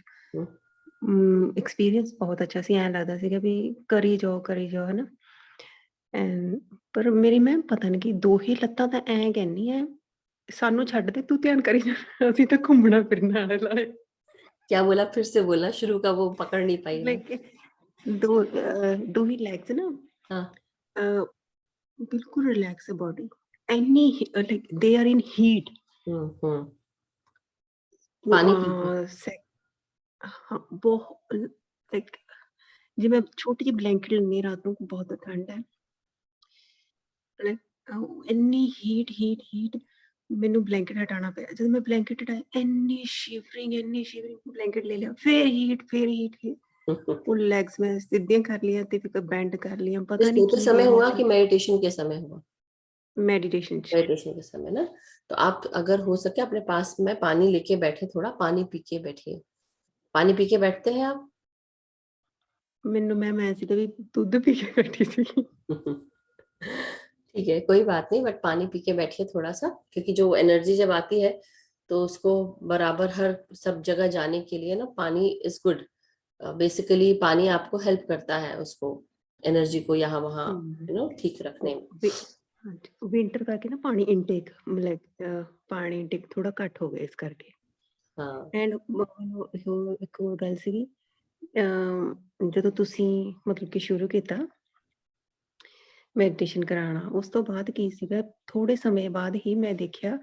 एक्सपीरियंस बहुत अच्छा ਸੀ, ਐਂ ਲੱਗਦਾ ਸੀਗਾ ਵੀ ਕਰੀ ਜਾਓ ਹਨਾ। ਪਰ ਮੇਰੀ ਮੈਮ ਪਤਾ ਨਹੀਂ ਕਿ ਦੋ ਹੀ ਲੱਤਾਂ ਤਾਂ ਐਂ ਕਹਿੰਨੀ ਐ, ਸਾਨੂੰ ਛੱਡ ਦੇ ਤੂੰ ਧਿਆਨ ਕਰੀ ਜਾ, ਅਸੀਂ ਤਾਂ ਘੁੰਮਣਾ ਫਿਰਨਾ ਵਾਲੇ। क्या बोला? फिर से बोला, शुरू का वो पकड़ नहीं पाई। लाइक दो ही लेग्स ना। हाँ। बिल्कुल रिलैक्स है body, any like they are in heat. पानी पीते। हाँ बहुत लाइक जी मैं छोटी जी ब्लैंकेट लेनी रात को, बहुत ठंड है, लाइक इन्नी हीट मैनू ब्लैंकेट हटाना पिया। जब मैं ब्लैंकेट हटाया इन्नी शिवरिंग, ब्लैंकेट ले लिया, फिर हीट वो लेग्स में सीधियां कर लिया ते फिर बेंड कर लिया, पता नहीं सोते समय हुआ कि मेडिटेशन के समय हुआ? मेडिटेशन के समय ना। तो आप अगर हो सके अपने पास में पानी लेके बैठे, थोड़ा पानी पी के बैठिए। पानी पी के बैठते हैं आप? मैनू मैम ऐसी तो भी दूध पी के बैठी थी। ठीक है, कोई बात नहीं, बट पानी पी के बैठिए थोड़ा सा, क्योंकि जो एनर्जी जब आती है तो उसको बराबर हर सब जगह जाने के लिए ना पानी इज गुड। बेसिकली पानी आपको हेल्प करता है उसको, एनर्जी को यहाँ वहाँ ठीक रखने में। विंटर करके ना पानी इनटेक मतलब पानी इनटेक थोड़ा घट हो गया इस करके। हाँ। एंड एक और गल सी, ਜਦੋਂ ਤੁਸੀਂ ਮਤਲਬ ਕਿ ਸ਼ੁਰੂ ਕੀਤਾ ਮੈਡੀਟੇਸ਼ਨ ਕਰਾਉਣਾ, ਉਸ ਤੋਂ ਬਾਅਦ ਕੀ ਸੀਗਾ, ਥੋੜੇ ਸਮੇਂ ਬਾਅਦ ਹੀ ਮੈਂ ਦੇਖਿਆ,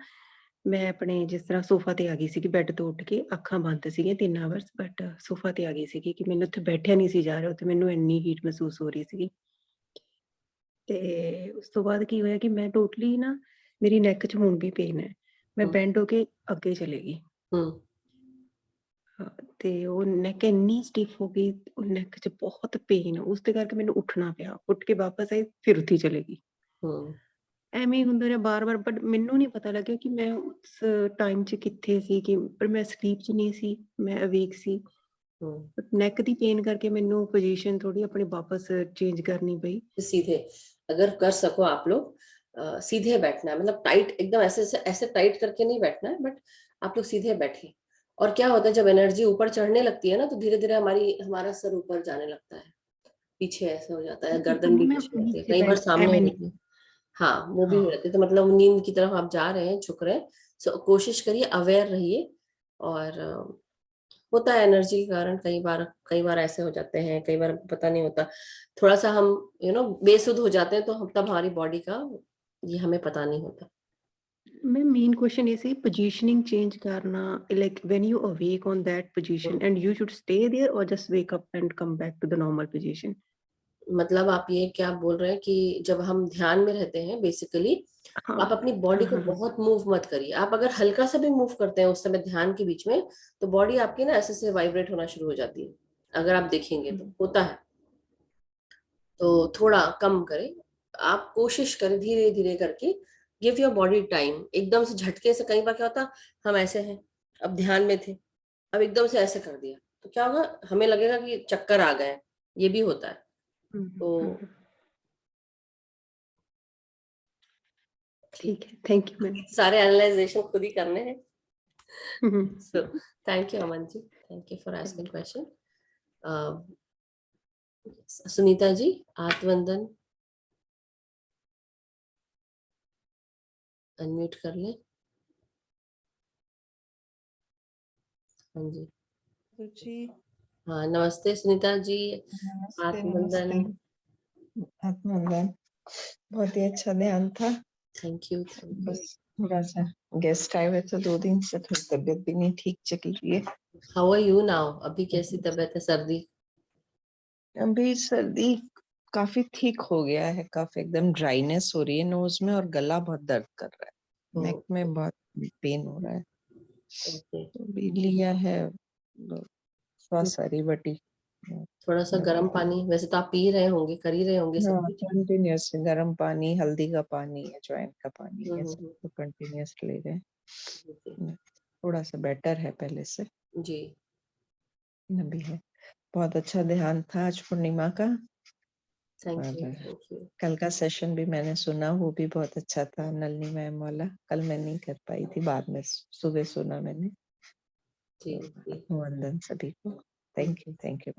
ਮੈਂ ਆਪਣੇ ਜਿਸ ਤਰ੍ਹਾਂ ਸੋਫਾ ਤੇ ਆ ਗਈ ਸੀ, ਬੈੱਡ ਤੋਂ ਉੱਠ ਕੇ ਅੱਖਾਂ ਬੰਦ ਸੀਗੀਆਂ 3 ਆਵਰਸ, ਬਟ ਸੋਫਾ ਤੇ ਆ ਗਈ ਸੀ ਕਿ ਮੈਨੂੰ ਉੱਥੇ ਬੈਠਿਆ ਨਹੀਂ ਸੀ ਜਾ ਰਿਹਾ, ਉੱਥੇ ਮੈਨੂੰ ਇੰਨੀ ਹੀਟ ਮਹਿਸੂਸ ਹੋ ਰਹੀ ਸੀਗੀ। ਤੇ ਉਸ ਤੋਂ ਬਾਅਦ ਕੀ ਹੋਇਆ ਕਿ ਮੈਂ ਟੋਟਲੀ ਨਾ, ਮੇਰੀ ਨੈਕ 'ਚ ਹੁਣ ਵੀ ਪੇਨ ਹੈ, ਮੈਂ ਬੈਂਡ ਹੋ ਕੇ ਅੱਗੇ ਚਲੇ ਗਈ ਤੇ ਉਹ ਨੈਕ ਇੰਨੀ ਸਟਿਫ ਹੋ ਗਈ, ਉਹ ਨੈਕ 'ਚ ਬਹੁਤ ਪੇਨ, ਉਸ ਦੇ ਕਰਕੇ ਮੈਨੂੰ ਉੱਠਣਾ ਪਿਆ, ਉੱਠ ਕੇ ਵਾਪਸ ਆਈ, ਫਿਰ ਉੱਥੇ ਚਲੇ ਗਈ। ਐਵੇਂ ਹੀ ਹੁੰਦਾ ਰਿਹਾ ਬਾਰ-ਬਾਰ, ਬਟ ਮੈਨੂੰ ਨਹੀਂ ਪਤਾ ਲੱਗਿਆ ਕਿ ਮੈਂ ਉਸ ਟਾਈਮ 'ਚ ਕਿੱਥੇ ਸੀ, ਕਿ ਪਰ ਮੈਂ ਸਲੀਪ 'ਚ ਨਹੀਂ ਸੀ, ਮੈਂ ਅਵੇਕ ਸੀ। ਨੈਕ ਦੀ पेन करके मैनू पोजीशन थोड़ी अपनी वापस चेंज करनी पई। सीधे अगर कर सको आप लोग सीधे बैठना है, मतलब टाइट एकदम ऐसे टाइट करके नहीं बैठना है, बट आप लोग सीधे बैठे। और क्या होता है जब एनर्जी ऊपर चढ़ने लगती है ना, तो धीरे धीरे हमारा सर ऊपर जाने लगता है, पीछे ऐसे हो जाता है, गर्दन भी पीछे होती है, कई बार सामने हो जाती है। हाँ, वो भी हो जाती है। तो मतलब नींद की तरफ आप जा रहे हैं, झुक रहे हैं, सो कोशिश करिए, अवेयर रहिए। और होता है एनर्जी के कारण कई बार ऐसे हो जाते हैं, कई बार पता नहीं होता, थोड़ा सा हम बेसुध हो जाते हैं, तो तब हमारी बॉडी का ये हमें पता नहीं होता। मैं मेन क्वेश्चन ये सी पोजीशनिंग चेंज करना, like when you awake on that position and you should stay there और just wake up and come back to the normal position. मतलब आप ये क्या बोल रहे हैं कि जब हम ध्यान में रहते हैं बेसिकली, आप अपनी बॉडी को बहुत मूव मत करिए। आप अगर हल्का सा भी मूव करते हैं उस समय ध्यान के बीच में, तो बॉडी आपकी ना ऐसे वाइब्रेट होना शुरू हो जाती है, अगर आप देखेंगे तो होता है। तो थोड़ा कम करें, आप कोशिश करें धीरे धीरे करके, गिव योर बॉडी टाइम। एकदम से झटके से कई बार क्या होता, हम ऐसे हैं, अब ध्यान में थे, अब एकदम से ऐसे कर दिया, तो क्या होगा, हमें लगेगा कि चक्कर आ गए, ये भी होता है। तो ठीक है, थैंक यू मैम। सारे एनालाइजेशन खुद ही करने हैं। So thank you Aman ji, thank you for asking question. Sunita ji, आत्मवंदन अनम्यूट कर लें। हाँ जी। हाँ, नमस्ते सुनीता जी। आत्मवंदन। बहुत ही अच्छा ध्यान था। Thank you. बस थोड़ा सा गेस्ट आए हुए तो 2 दिन से थोड़ी तबीयत भी नहीं ठीक चल रही है। How are you now? अभी कैसी तबीयत है? सर्दी? अभी सर्दी काफी ठीक हो गया है, काफी एकदम ड्राइनेस हो रही है नोज में और गला बहुत दर्द कर रहा है, नेक में बहुत पेन हो रहा है। ओके। तो भी लिया है स्वासारी बटी। थोड़ा सा गर्म पानी, वैसे तो आप पी रहे होंगे, कर ही रहे होंगे सब हाँ, कुछ। कंटिन्यूस गर्म पानी, हल्दी का पानी, अजवाइन का पानी, ये हम्म, सब तो कंटिन्यूस ले रहे हैं। जी। थोड़ा सा बेटर है पहले से जी। अभी है। बहुत अच्छा ध्यान था आज पूर्णिमा का। Thank you. और थैंक यू। कल का सेशन भी मैंने सुना, वो भी बहुत अच्छा था, नलनी मैम वाला। कल मैं नहीं कर पाई थी, बाद में सुबह सुना मैंने। जी। वंदन सभी को। Thank you ma'am ji, thank you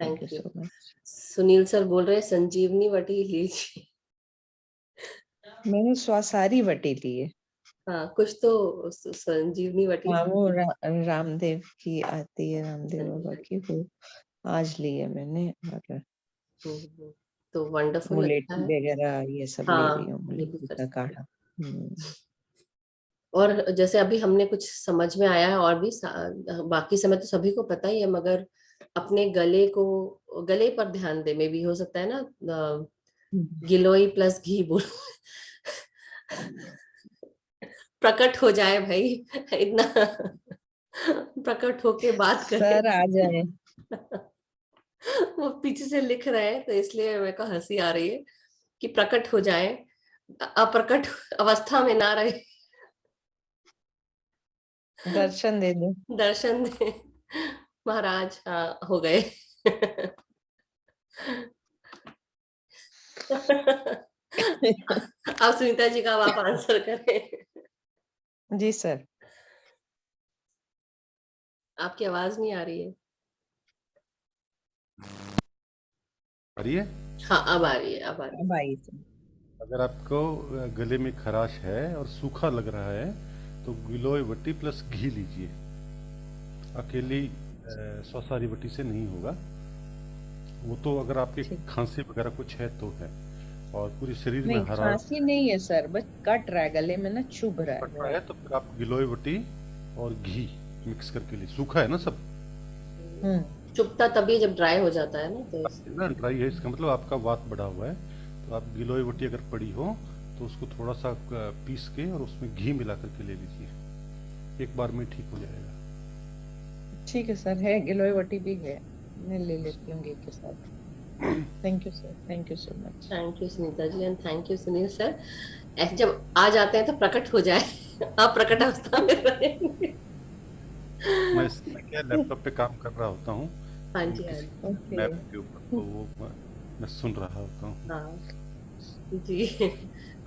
thank you. So much. Sunil sir बोल रहे हैं संजीवनी वटी लीजिए। मैंने स्वासारी वटी ली है। हाँ, कुछ तो संजीवनी वटी। हाँ, वो रामदेव की आती है, रामदेव बाबा की, वो आज ली है मैंने। और तो वंडरफुल, अच्छा मुलेठी है। वगैरह ये सब ले रही हाँ, हूँ, ये भी मुलेठी कर का सकते काढ़ा। हम्म। और जैसे अभी हमने कुछ समझ में आया है, और भी बाकी समय तो सभी को पता ही है, मगर अपने गले पर ध्यान दे, में भी हो सकता है ना, गिलोय प्लस घी बोल प्रकट हो जाए भाई, इतना प्रकट होके बात करे। सर आ जाए। वो पीछे से लिख रहे हैं, तो इसलिए मेरे को हंसी आ रही है कि प्रकट हो जाए, अप्रकट अवस्था में ना रहे। दर्शन दे दो। दर्शन दे महाराज। हाँ, हो गए। अब सुनीता जी का आप आंसर करें। जी सर। आपकी आवाज नहीं आ रही है। आ रही है? हाँ, अब आ रही है, अब आ रही है। अब आई सर। अगर आपको गले में खराश है और सूखा लग रहा है तो गिलोय वटी प्लस घी लीजिए। अकेली स्वासारी वटी से नहीं होगा वो, तो अगर आपके खांसी वगैरह कुछ है तो है। और पूरे शरीर में नहीं, हरास खांसी नहीं है सर, बस कट रहा है गले में ना, चुभ रहा पड़ रहा है। है तो फिर आप गिलोय वटी और घी मिक्स करके लिए। सूखा है ना सब, चुभता तभी जब ड्राई हो जाता है ना, तो ना ड्राई है, इसका मतलब आपका वात बढ़ा हुआ है। तो आप गिलोय वटी अगर पड़ी हो तो उसको थोड़ा सा पीस के और उसमें घी मिला करके ले लीजिए, एक बार में ठीक हो जाएगा। ठीक है सर, है गिलोय वटी भी है, मैं ले लेती हूँ घी के साथ। Thank you sir, thank you so much. Thank you Sunita ji, and thank you Sunil sir. ऐसे जब आ जाते हैं तो प्रकट हो जाए, आप प्रकट अवस्था में रहेंगे। मैं इस समय क्या लैपटॉप पे काम कर रहा होता हूँ हाँ जी, हाँ किसी जी। मैप के ऊपर, तो वो मैं सुन रहा होता हूँ। हाँ जी।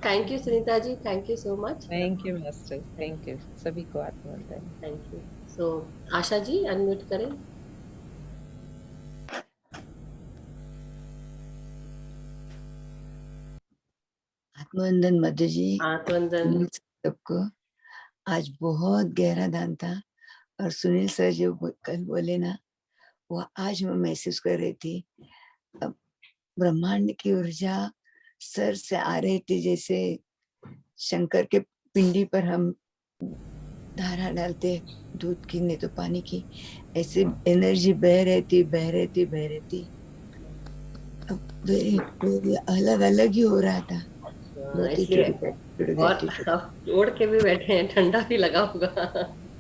Thank you Sunita ji, thank you so much. Thank you master, thank you सभी को आत्मवंदन। Thank you. So Asha ji unmute करें। आत्मवंदन मधु जी, आत्मवंदन। सबको। आज बहुत गहरा ध्यान था, और सुनील सर जो कल बोले ना, वो आज मैं महसूस कर रही थी। ब्रह्मांड की ऊर्जा सर से आ रही थी, जैसे शंकर के पिंडी पर हम धारा डालते दूध की नहीं तो पानी की, ऐसे एनर्जी बह रहती बह रहती बह रहती। अब अलग अलग ही हो रहा था। इसलिए और आप ओढ़ के भी बैठे हैं, ठंडा भी लगा होगा।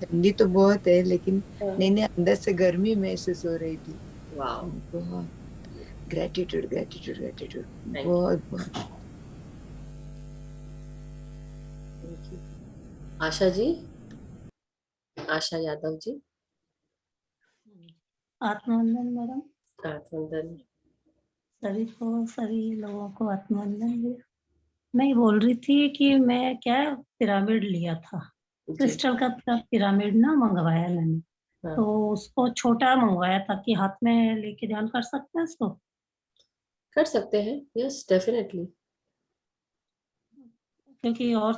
ठंडी तो बहुत है, लेकिन नहीं अंदर से गर्मी महसूस हो रही थी। वाह, बहुत ग्रेटिट्यूड ग्रेटिट्यूड ग्रेटिट्यूड, बहुत बहुत। आशा जी, आशा यादव जी। आत्मवंदन मैडम। आत्मवंदन। सभी लोगों को आत्मवंदन। मैं बोल रही थी कि मैं क्या पिरामिड लिया था, क्रिस्टल का पिरामिड ना मंगवाया मैंने। हाँ। तो उसको छोटा मंगवाया था कि हाथ में लेके ध्यान कर सकते हैं इसको? कर सकते हैं, यस डेफिनेटली। क्योंकि और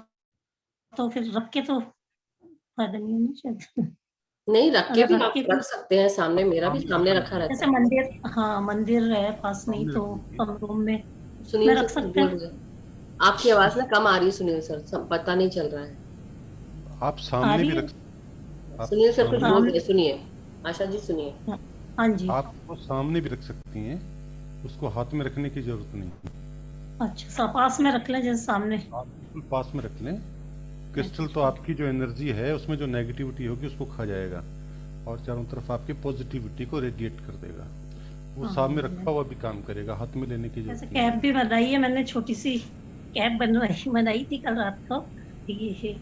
तो फिर रख के तो फायदा नहीं है शायद। नहीं, रख के भी रख आप के रख सकते हैं सामने, मेरा भी सामने रखा रहता जैसे है। मंदिर, हाँ मंदिर है पास नहीं तो कम रूम में सुनील मैं सर रख कुछ सकते बोल हैं? रहे हैं। आपकी आवाज ना कम आ रही है सुनील सर, पता नहीं चल रहा है। आप आ सामने रही भी है? रख आप सुनील सर कुछ सामने बोल रहे हैं, सुनिए। आशा जी सुनिए। हाँ जी। आप उसको सामने भी रख सकती हैं, उसको हाथ में रखने की जरूरत नहीं। अच्छा, पास में रख लें जैसे सामने। आप बिल्कुल पास में रख लें। क्रिस्टल तो अच्छा। आपकी जो एनर्जी है उसमें जो नेगेटिविटी होगी उसको खा जाएगा और चारों तरफ आपकी पॉजिटिविटी को रेडिएट कर देगा। वो सामने रखा हुआ भी काम करेगा, हाथ में लेने की ऐसे जरूरत कैप नहीं। भी बनाई है मैंने, छोटी सी कैप बनाई थी कल रात को। ये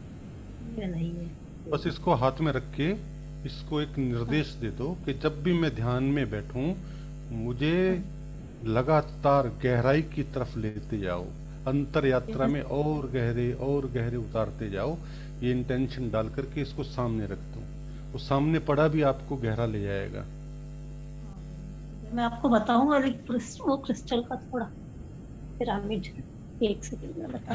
बनाई है। बस इसको हाथ में रख के इसको एक निर्देश दे दो कि जब भी मैं ध्यान में बैठूं मुझे लगातार गहराई की तरफ लेते जाओ, अंतर यात्रा में और गहरे उतारते जाओ। ये इंटेंशन डाल करके इसको सामने रख दो, वो सामने पड़ा भी आपको गहरा ले जाएगा। मैं आपको बताऊंगा वो क्रिस्टल का थोड़ा पिरामिड, एक सेकंड में बता।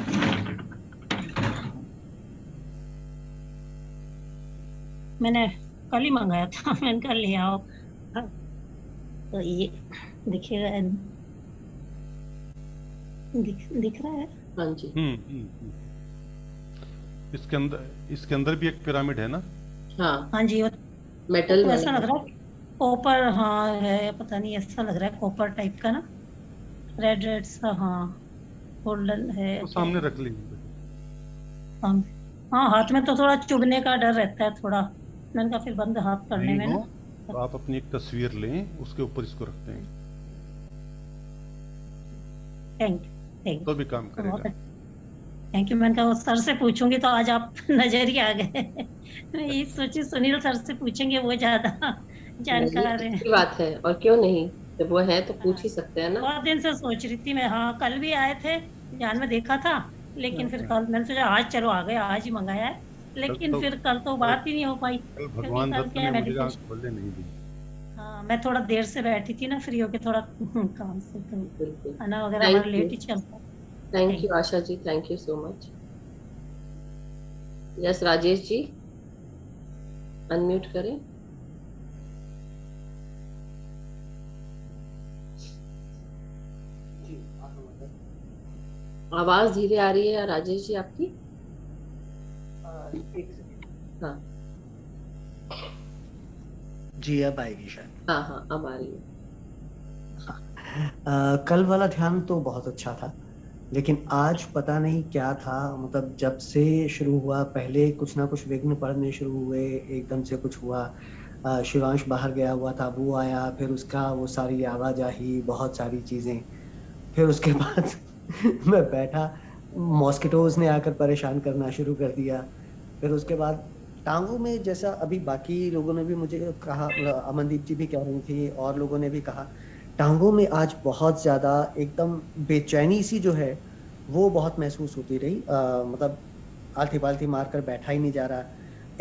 मैंने कल ही मंगाया था, मैंने कल ले आओ। तो ये दिखेगा, दिख रहा है? हाँ जी। इसके अंदर भी एक पिरामिड है ना? हाँ जी। मेटल तो ऐसा लग रहा है कॉपर, हाँ है, पता नहीं, ऐसा लग रहा है कॉपर टाइप का ना, रेड सा। हाँ, गोल्डन है। तो सामने रख लीजिए। हाँ, हाथ में तो थोड़ा चुभने का डर रहता है थोड़ा, मैंने कहा फिर बंद हाथ करने में ना। तो आप अपनी एक तस्वीर लें, उसके ऊपर इसको रखते हैं। थैंक तो भी काम करेगा। Thank you. मैंने कहा सर से पूछूंगी तो आज आप नजर ही आ गए। मैं यही सोची सुनील सर से पूछेंगे, वो ज्यादा जानकार है। अच्छी बात है, और क्यों नहीं, जब वो है तो पूछ ही सकते हैं ना। बहुत दिन से सोच रही थी मैं। हाँ, कल भी आए थे, ध्यान में देखा था, लेकिन फिर कल मैंने सोचा आज चलो आ गए, आज ही मंगाया है, लेकिन फिर कल तो बात ही नहीं हो पाई। कल भगवान दत्त ने मुझे आंख खोलने नहीं दी। हाँ, मैं थोड़ा देर से बैठी थी ना फ्री होके, थोड़ा काम से, तो खाना वगैरह Thank हमारा you. लेट ही चलता है। Thank you Asha ji, thank you so much. Yes Rajesh ji, unmute करें। आवाज धीरे आ रही है राजेश जी आपकी। हाँ जी, अब आएगी शायद। हाँ हाँ, अब आ रही है। कल वाला ध्यान तो बहुत अच्छा था, लेकिन आज पता नहीं क्या था। मतलब जब से शुरू हुआ, पहले कुछ ना कुछ विघ्न पड़ने शुरू हुए, एकदम से कुछ हुआ। शिवांश बाहर गया हुआ था, वो आया, फिर उसका वो सारी आवाजाही, बहुत सारी चीजें। फिर उसके बाद मैं बैठा, मॉस्किटोज ने आकर परेशान करना शुरू कर दिया। फिर उसके बाद टांगों में, जैसा अभी बाकी लोगों ने भी मुझे कहा, अमनदीप जी भी कह रही थी और लोगों ने भी कहा, टांगों में आज बहुत ज्यादा एकदम बेचैनी सी जो है वो बहुत महसूस होती रही। मतलब आलती पालती मारकर बैठा ही नहीं जा रहा,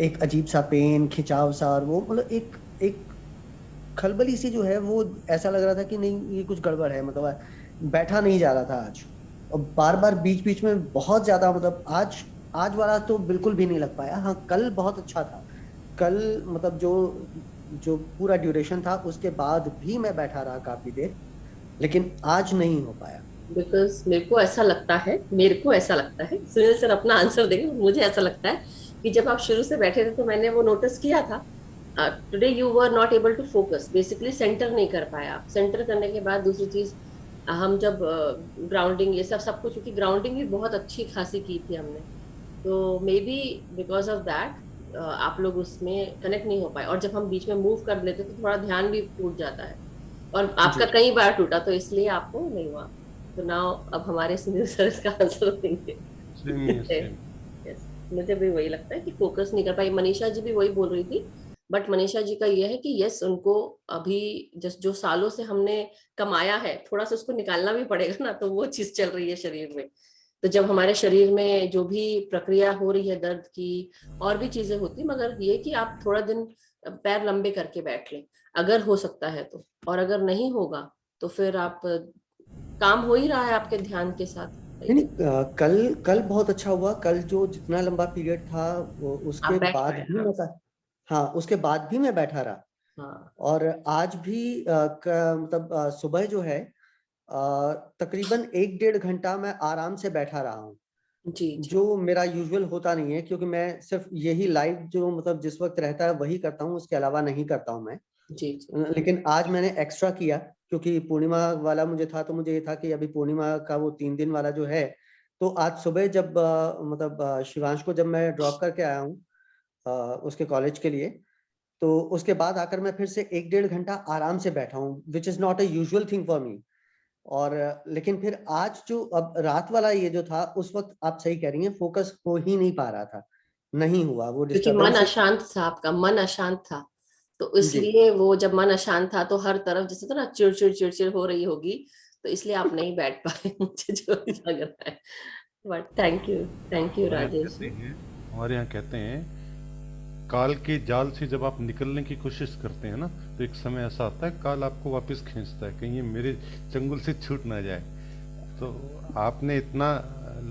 एक अजीब सा पेन, खिंचाव सा, और वो मतलब एक खलबली सी जो है, वो ऐसा लग रहा था कि नहीं ये कुछ गड़बड़ है, मतलब बैठा नहीं जा रहा था आज। और बार बार बीच बीच में बहुत ज्यादा, मतलब आज वाला तो बिल्कुल भी नहीं लग पाया। हाँ, कल बहुत अच्छा था। कल मतलब जो पूरा ड्यूरेशन था उसके बाद भी मैं बैठा रहा काफी देर, लेकिन आज नहीं हो पाया। बिकॉज मेरे को ऐसा लगता है, सुनील सर अपना आंसर देंगे, मुझे ऐसा लगता है कि जब आप शुरू से बैठे थे तो मैंने वो नोटिस किया था। Today you were not able to focus, basically centre नहीं कर पाया आप। सेंटर करने के बाद दूसरी चीज, हम जब ग्राउंडिंग ये सब कुछ, क्योंकि ग्राउंडिंग भी बहुत अच्छी खासी की थी हमने, तो may be because of that आप लोग उसमें कनेक्ट नहीं हो पाए। और जब हम बीच में मूव कर लेते तो थोड़ा ध्यान भी टूट जाता है, और आपका कई बार टूटा, तो इसलिए आपको नहीं हुआ। तो नाउ अब हमारे सुनील सर इसका आंसर देंगे। मुझे भी वही लगता है कि फोकस नहीं कर पाई। मनीषा जी भी वही बोल रही थी, बट मनीषा जी का ये है कि यस, उनको अभी जो सालों से हमने कमाया है, थोड़ा सा उसको निकालना भी पड़ेगा ना, तो वो चीज चल रही है शरीर में। तो जब हमारे शरीर में जो भी प्रक्रिया हो रही है दर्द की, और भी चीजें होती, मगर ये कि आप थोड़ा दिन पैर लंबे करके बैठ लें अगर हो सकता है तो, और अगर नहीं होगा तो फिर आप, काम हो ही रहा है आपके ध्यान के साथ। नहीं, कल बहुत अच्छा हुआ। कल जो जितना लंबा पीरियड था उसके बाद भी उसके बाद भी मैं बैठा रहा। और आज भी मतलब सुबह जो है तकरीबन 1-1.5 घंटा मैं आराम से बैठा रहा हूँ, जी, जी। जो मेरा यूजुअल होता नहीं है, क्योंकि मैं सिर्फ यही लाइव जो मतलब जिस वक्त रहता है वही करता हूँ, उसके अलावा नहीं करता हूँ मैं। जी, जी। लेकिन आज मैंने एक्स्ट्रा किया, क्योंकि पूर्णिमा वाला मुझे था, तो मुझे ये था कि अभी पूर्णिमा का वो 3 दिन वाला जो है, तो आज सुबह जब मतलब शिवांश को जब मैं ड्रॉप करके आया हूँ उसके कॉलेज के लिए, तो उसके बाद आकर मैं फिर से 1-1.5 घंटा आराम से बैठा हूँ, which is not a usual thing for me. और लेकिन फिर आज जो अब रात वाला ये जो था, उस वक्त आप सही कह रही हैं, फोकस हो ही नहीं पा रहा था, नहीं हुआ वो क्योंकि मन डिस्टर्बेंस। अशांत था, आपका मन अशांत था, तो जी। इसलिए वो जब मन अशांत था तो हर तरफ जैसे तो ना चिड़चिड़ हो रही होगी, तो इसलिए आप नहीं बैठ पाए मुझे जो लग रहा है। बट थैंक यू राजेश जी। हमारे यहाँ कहते हैं काल के जाल से जब आप निकलने की कोशिश करते हैं ना, तो एक समय ऐसा आता है काल आपको वापस खींचता है, कहीं ये मेरे चंगुल से छूट ना जाए। तो आपने इतना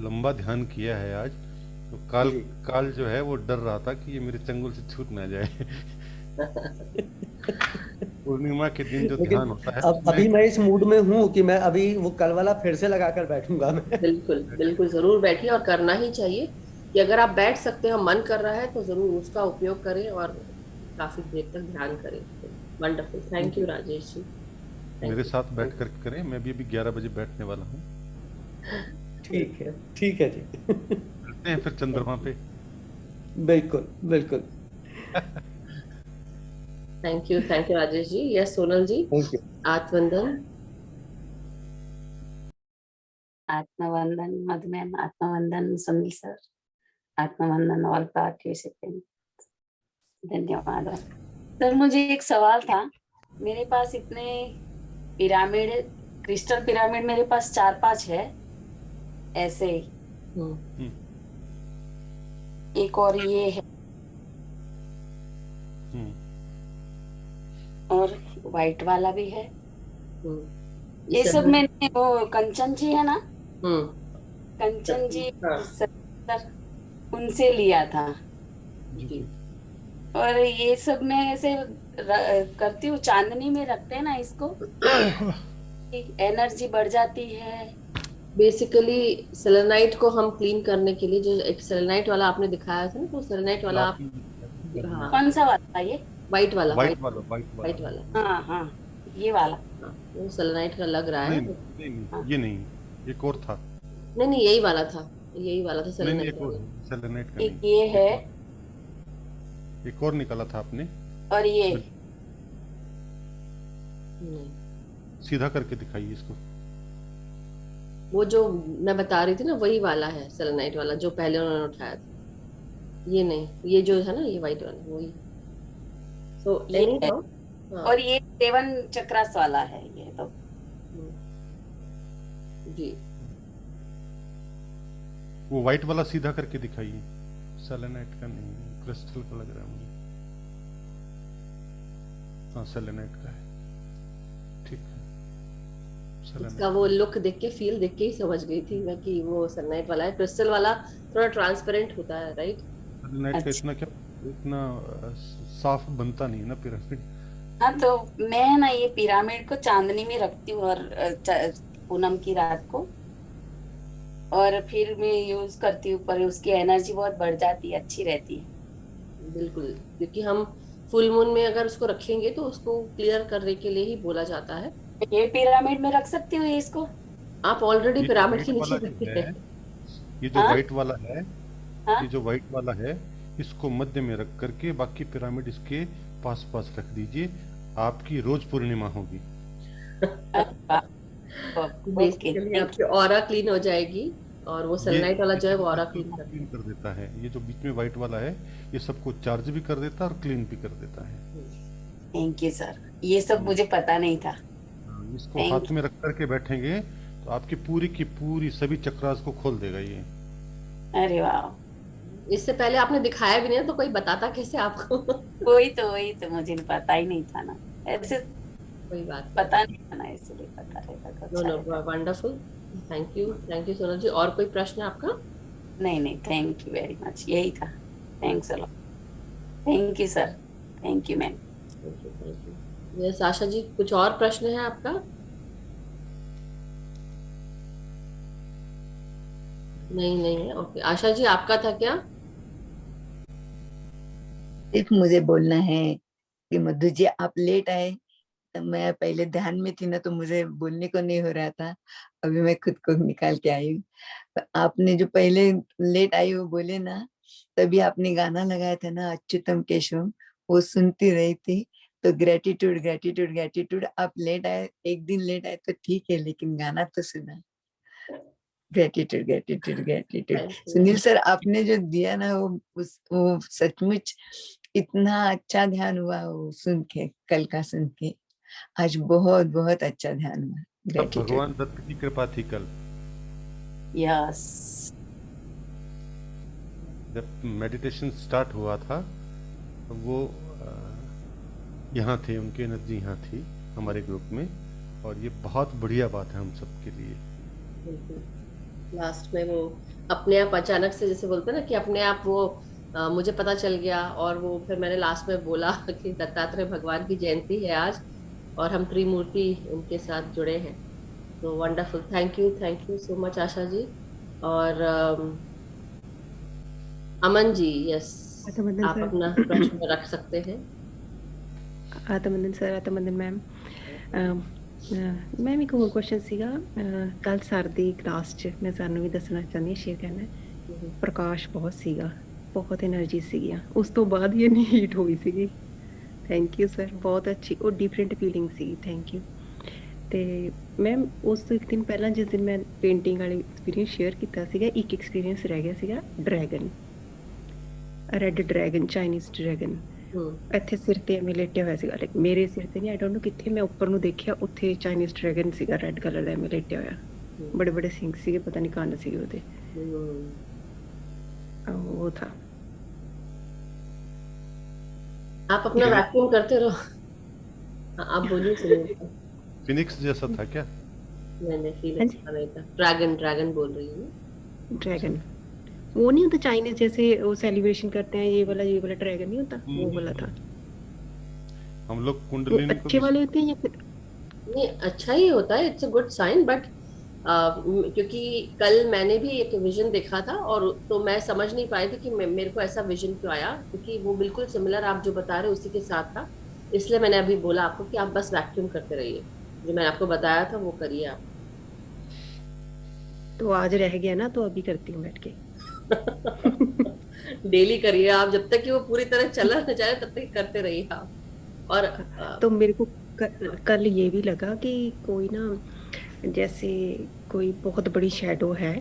लंबा ध्यान किया है आज, तो काल जो है वो डर रहा था कि ये मेरे चंगुल से छूट ना जाए। पूर्णिमा के दिन जो ध्यान होता है, अब अभी मैं इस मूड में हूँ कि मैं अभी वो कल वाला फिर से लगाकर बैठूंगा मैं। बिल्कुल बिल्कुल, जरूर बैठिए, और करना ही चाहिए कि अगर आप बैठ सकते हो, मन कर रहा है तो जरूर उसका उपयोग करें और काफी देर तक ध्यान करें। वंडरफुल, थैंक यू राजेश जी। मेरे साथ बैठ कर करें, मैं भी अभी 11 बजे बैठने वाला हूँ। ठीक है जी। मिलते हैं फिर चंद्रमा पे। बिल्कुल। Thank you Rajesh ji. Yes Sonal ji, thank you. आत्मवंदन। आत्मवंदन मधुमेन, आत्मवंदन सुनील सर, आत्मवंदन ऑल पार्टिसिपेंट। धन्यवाद सर। मुझे एक सवाल था, मेरे पास इतने पिरामिड, क्रिस्टल पिरामिड मेरे पास 4-5 है ऐसे ही, एक और ये है, और व्हाइट वाला भी है। ये सब मैंने वो कंचन जी है ना, कंचन जी सर उनसे लिया था, और ये सब मैं ऐसे करती हूँ, चांदनी में रखते हैं ना इसको, एनर्जी बढ़ जाती है। बेसिकली सेलेनाइट को हम क्लीन करने के लिए, जो एक सेलेनाइट वाला आपने दिखाया था ना, तो सेलेनाइट वाला आप कौन सा वाला था ये? व्हाइट वाला। हाँ ये वाला। वो सेलेनाइट का लग रहा है। ये नहीं, एक और था। नहीं यही वाला था सेलेनाइट का। एक ये है, एक और निकाला था आपने, और ये सीधा करके दिखाइए इसको। वो जो मैं बता रही थी ना, वही वाला है सेलेनाइट वाला जो पहले उन्होंने उठाया था। ये नहीं, ये जो है ना, ये व्हाइट वाला वही। और ये 7 चक्रास वाला है ये तो जी। वो व्हाइट वाला सीधा करके दिखाइए, सेलेनाइट का नहीं, क्रिस्टल का लग रहा है मुझे। हाँ सेलेनाइट का है, ठीक है। इसका वो लुक देख के, फील देख के ही समझ गई थी मैं कि वो सेलेनाइट वाला है। क्रिस्टल वाला थोड़ा ट्रांसपेरेंट होता है, राइट? सेलेनाइट का इतना साफ बनता नहीं है ना पिरामिड। हाँ तो मैं ना ये पिरामिड को चांदनी में रखती हूँ, और पूनम की रात को, और फिर मैं यूज करती हूँ, पर उसकी एनर्जी बहुत बढ़ जाती है, अच्छी रहती है। बिल्कुल, क्योंकि हम फुल मून में अगर उसको रखेंगे तो उसको क्लियर करने के लिए ही बोला जाता है। ये पिरामिड में रख सकती हूँ इसको? आप ऑलरेडी पिरामिड के नीचे रखते हैं। ये जो व्हाइट वाला है, ये जो व्हाइट वाला है, इसको मध्य में रख करके बाकी पिरामिड इसके पास रख दीजिए, आपकी रोज पूर्णिमा होगी। बेसिकली आपकी ऑरा क्लीन हो जाएगी, और वो सेलेनाइट वाला जो है वो ऑरा क्लीन कर देता है। ये जो बीच में व्हाइट वाला है, ये सबको चार्ज भी कर देता है और क्लीन भी कर देता है। थैंक यू सर, ये सब मुझे पता नहीं था। इसको हाथ में रख करके बैठेंगे तो आपकी पूरी की पूरी सभी चक्रास को खोल देगा ये। अरे वाह, इससे पहले आपने दिखाया भी नहीं, तो कोई बताता कैसे आपको? वही तो मुझे पता ही नहीं था ना, ऐसे कोई बात पता नहीं था ना, इसलिए पता रहता। वंडरफुल, थैंक यू सोनल जी। और कोई प्रश्न आपका? नहीं, थैंक यू वेरी मच, यही था। Thanks a lot. Thank you sir, thank you ma'am. Yes Asha ji, कुछ और प्रश्न है आपका? नहीं है। ओके, आशा जी आपका था क्या? सिर्फ मुझे बोलना है कि मधु जी आप लेट आए, मैं पहले ध्यान में थी ना तो मुझे बोलने को नहीं हो रहा था, अभी मैं खुद को निकाल के आई हूँ। आपने जो पहले लेट आई वो बोले ना, तभी आपने गाना लगाया था ना अच्युतम केशवम, वो सुनती रही थी। तो ग्रेटिट्यूड ग्रेटिट्यूड ग्रेटिट्यूड। आप लेट आए, एक दिन लेट आए तो ठीक है, लेकिन गाना तो सुना। Gratitude gratitude gratitude. Thank you. Sunil sir आपने जो दिया ना वो सचमुच इतना अच्छा ध्यान हुआ वो सुन के, कल का सुन के आज बहुत बहुत अच्छा ध्यान हुआ। अब ग्रेटिट्यूड। भगवान दत्त की कृपा थी कल, यस, जब मेडिटेशन स्टार्ट हुआ था तो वो यहाँ थे, उनकी एनर्जी यहाँ थी हमारे ग्रुप में, और ये बहुत बढ़िया बात है हम सबके लिए। लास्ट में वो अपने आप अचानक से, जैसे बोलते हैं ना कि अपने आप वो मुझे पता चल गया, और वो फिर मैंने लास्ट में बोला कि दत्तात्रेय भगवान की जयंती है आज और हम त्रिमूर्ति उनके साथ जुड़े हैं। तो wonderful, thank you so much Asha ji. और अमन जी, यस आत्मबंधन आप सर। अपना प्रश्न रख सकते हैं। आत्मबंधन सर, आत्मबंधन मैम। ਮੈਮ ਇੱਕ ਹੋਰ ਕੁਐਸਚਨ ਸੀਗਾ, ਕੱਲ ਸਰ ਦੀ ਕਲਾਸ 'ਚ ਮੈਂ ਸਰ ਨੂੰ ਵੀ ਦੱਸਣਾ ਚਾਹੁੰਦੀ ਹਾਂ, ਸ਼ੇਅਰ ਕਰਨਾ। ਪ੍ਰਕਾਸ਼ ਬਹੁਤ ਸੀਗਾ, ਬਹੁਤ એનર્ਜੀ ਸੀਗੀਆਂ, ਉਸ ਤੋਂ ਬਾਅਦ ਹੀ ਇੰਨੀ ਹੀਟ ਹੋਈ ਸੀਗੀ। ਥੈਂਕ ਯੂ ਸਰ, ਬਹੁਤ ਅੱਛੀ ਉਹ different feeling C. Thank you. ਅਤੇ ਮੈਮ ਉਸ ਤੋਂ ਇੱਕ ਦਿਨ ਪਹਿਲਾਂ ਜਿਸ ਦਿਨ ਮੈਂ ਪੇਂਟਿੰਗ ਵਾਲੀ ਐਕਸਪੀਰੀਅੰਸ ਸ਼ੇਅਰ ਕੀਤਾ ਸੀਗਾ, ਇੱਕ ਐਕਸਪੀਰੀਅੰਸ ਰਹਿ ਗਿਆ ਸੀਗਾ, dragon, red dragon, Chinese dragon ਇੱਥੇ ਸਿਰ ਤੇ ਐਵੇਂ ਲੇਟਿਆ ਹੋਇਆ ਸੀਗਾ। ਲਾਈਕ ਮੇਰੇ ਸਿਰ ਤੇ ਨਹੀਂ, ਆਈ ਡੋਂਟ ਨੋ ਕਿੱਥੇ, ਮੈਂ ਉੱਪਰ ਨੂੰ ਦੇਖਿਆ ਉੱਥੇ ਚਾਈਨੀਜ਼ ਡਰੈਗਨ ਸੀਗਾ, ਰੈੱਡ ਕਲਰ ਦਾ ਐਵੇਂ ਲੇਟਿਆ ਹੋਇਆ, ਬੜੇ ਬੜੇ ਸਿੰਗ ਸੀਗੇ, ਪਤਾ ਨਹੀਂ ਕੰਨ ਸੀਗੇ ਉਹਦੇ। वो था। आप अपना वैक्यूम करते रहो। आप बोलिए सुनिए। फिनिक्स जैसा था क्या? नहीं फीलिंग्स का नहीं था। ड्रैगन बोल रही हूँ। ड्रैगन वो नहीं होता चाइनीज जैसे वो सेलिब्रेशन करते हैं, ये वाला ड्रैगन नहीं होता, वो वाला था। हम लोग कुंडलिनी को अच्छे वाले होते हैं या फिर नहीं? अच्छा ही होता है, it's a good sign. But क्योंकि कल मैंने भी एक विजन देखा था, और तो मैं समझ नहीं पाई थी कि मेरे को ऐसा विजन क्यों आया, क्योंकि वो बिल्कुल सिमिलर आप जो बता रहे हो उसी के साथ था। इसलिए मैंने अभी बोला आपको कि आप बस वैक्यूम करते रहिए, जो मैंने आपको बताया था वो करिए आप। तो आज रह गया ना, तो अभी करती हूँ बैठ के। डेली करिए आप, जब तक कि वो पूरी तरह चला न जाए तब तक करते रहिए आप। और तो मेरे को कल ये भी लगा कि कोई ना, जैसे कोई बहुत बड़ी शैडो है,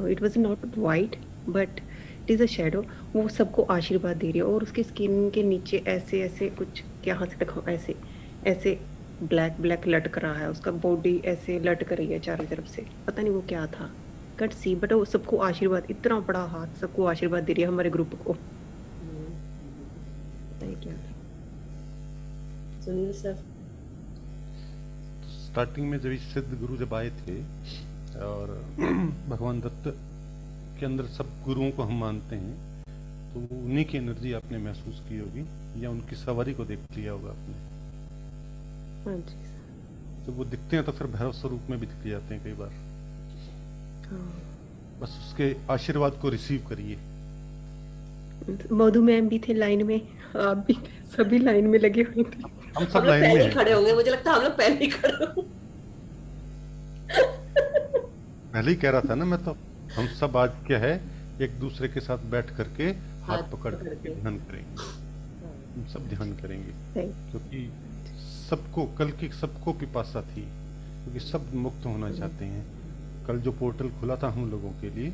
it was not white but it is a shadow, वो सबको आशीर्वाद दे रही है, और उसकी स्किन के नीचे ऐसे ऐसे कुछ, यहाँ से देखो ऐसे ऐसे ब्लैक ब्लैक लटक रहा है, उसका बॉडी ऐसे लटक रही है चारों तरफ से, पता नहीं वो क्या था, कट सी, बट वो सबको आशीर्वाद, इतना बड़ा हाथ सबको आशीर्वाद दे रही है, हमारे ग्रुप को। क्या सुनील सर, स्टार्टिंग में जब सिद्ध गुरु जब आए थे, और भगवान दत्त के अंदर सब गुरुओं को हम मानते हैं, तो उन्हीं की एनर्जी आपने महसूस की होगी, या उनकी सवारी को देख लिया होगा आपने। हाँ जी। तो वो दिखते हैं तो फिर भैरव स्वरूप में भी दिख जाते हैं कई बार। बस उसके आशीर्वाद को रिसीव करिए। मधु मैम भी थे लाइन में, आप भी थे, सभी लाइन में लगे हुए थे। हम सब लाइन में पहले खड़े होंगे, मुझे लगता है हम लोग पहले ही खड़े होंगे। पहले ही कह रहा था ना मैं, तो हम सब आज क्या है, एक दूसरे के साथ बैठ करके हाथ पकड़ करके ध्यान करेंगे, हम सब ध्यान करेंगे, क्योंकि सबको कल की सबको पिपासा थी, क्योंकि सब मुक्त होना चाहते हैं। कल जो पोर्टल खुला था हम लोगों के लिए,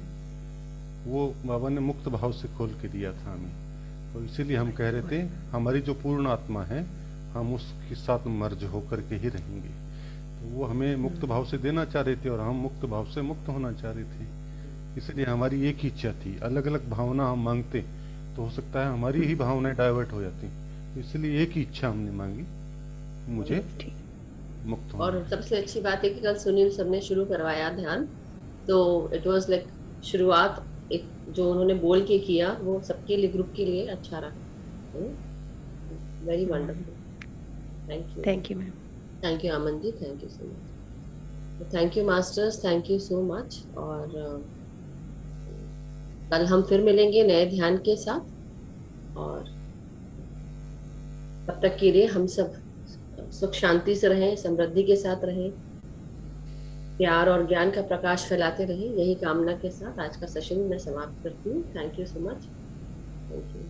वो बाबा ने मुक्त भाव से खोल के दिया था हमें, तो इसीलिए हम कह रहे थे हमारी जो पूर्ण आत्मा है, हम उसके साथ मर्ज होकर के ही रहेंगे। तो वो हमें मुक्त भाव से देना चाह रहे थे, और हम मुक्त भाव से मुक्त होना चाह रहे थे। इसलिए हमारी एक ही इच्छा थी। अलग अलग भावना हम मांगते तो हो सकता है हमारी ही भावनाएं डाइवर्ट हो जाती, तो इसलिए एक ही इच्छा हमने मांगी, मुझे मुक्त होना। और सबसे अच्छी बात है कि कल सुनील सर ने शुरू करवाया ध्यान, तो इट वाज लाइक शुरुआत एक जो उन्होंने बोल के किया, वो सबके लिए, ग्रुप के लिए अच्छा रहा। Very wonderful. Thank you ma'am. Thank you Aman ji, thank you so much. Thank you masters, thank you so much. और कल हम फिर मिलेंगे नए ध्यान के साथ, और तब तक के लिए हम सब सुख शांति से रहें, समृद्धि के साथ रहें, प्यार और ज्ञान का प्रकाश फैलाते रहें। यही कामना के साथ आज का सेशन मैं समाप्त करती हूँ। Thank you so much. Thank you.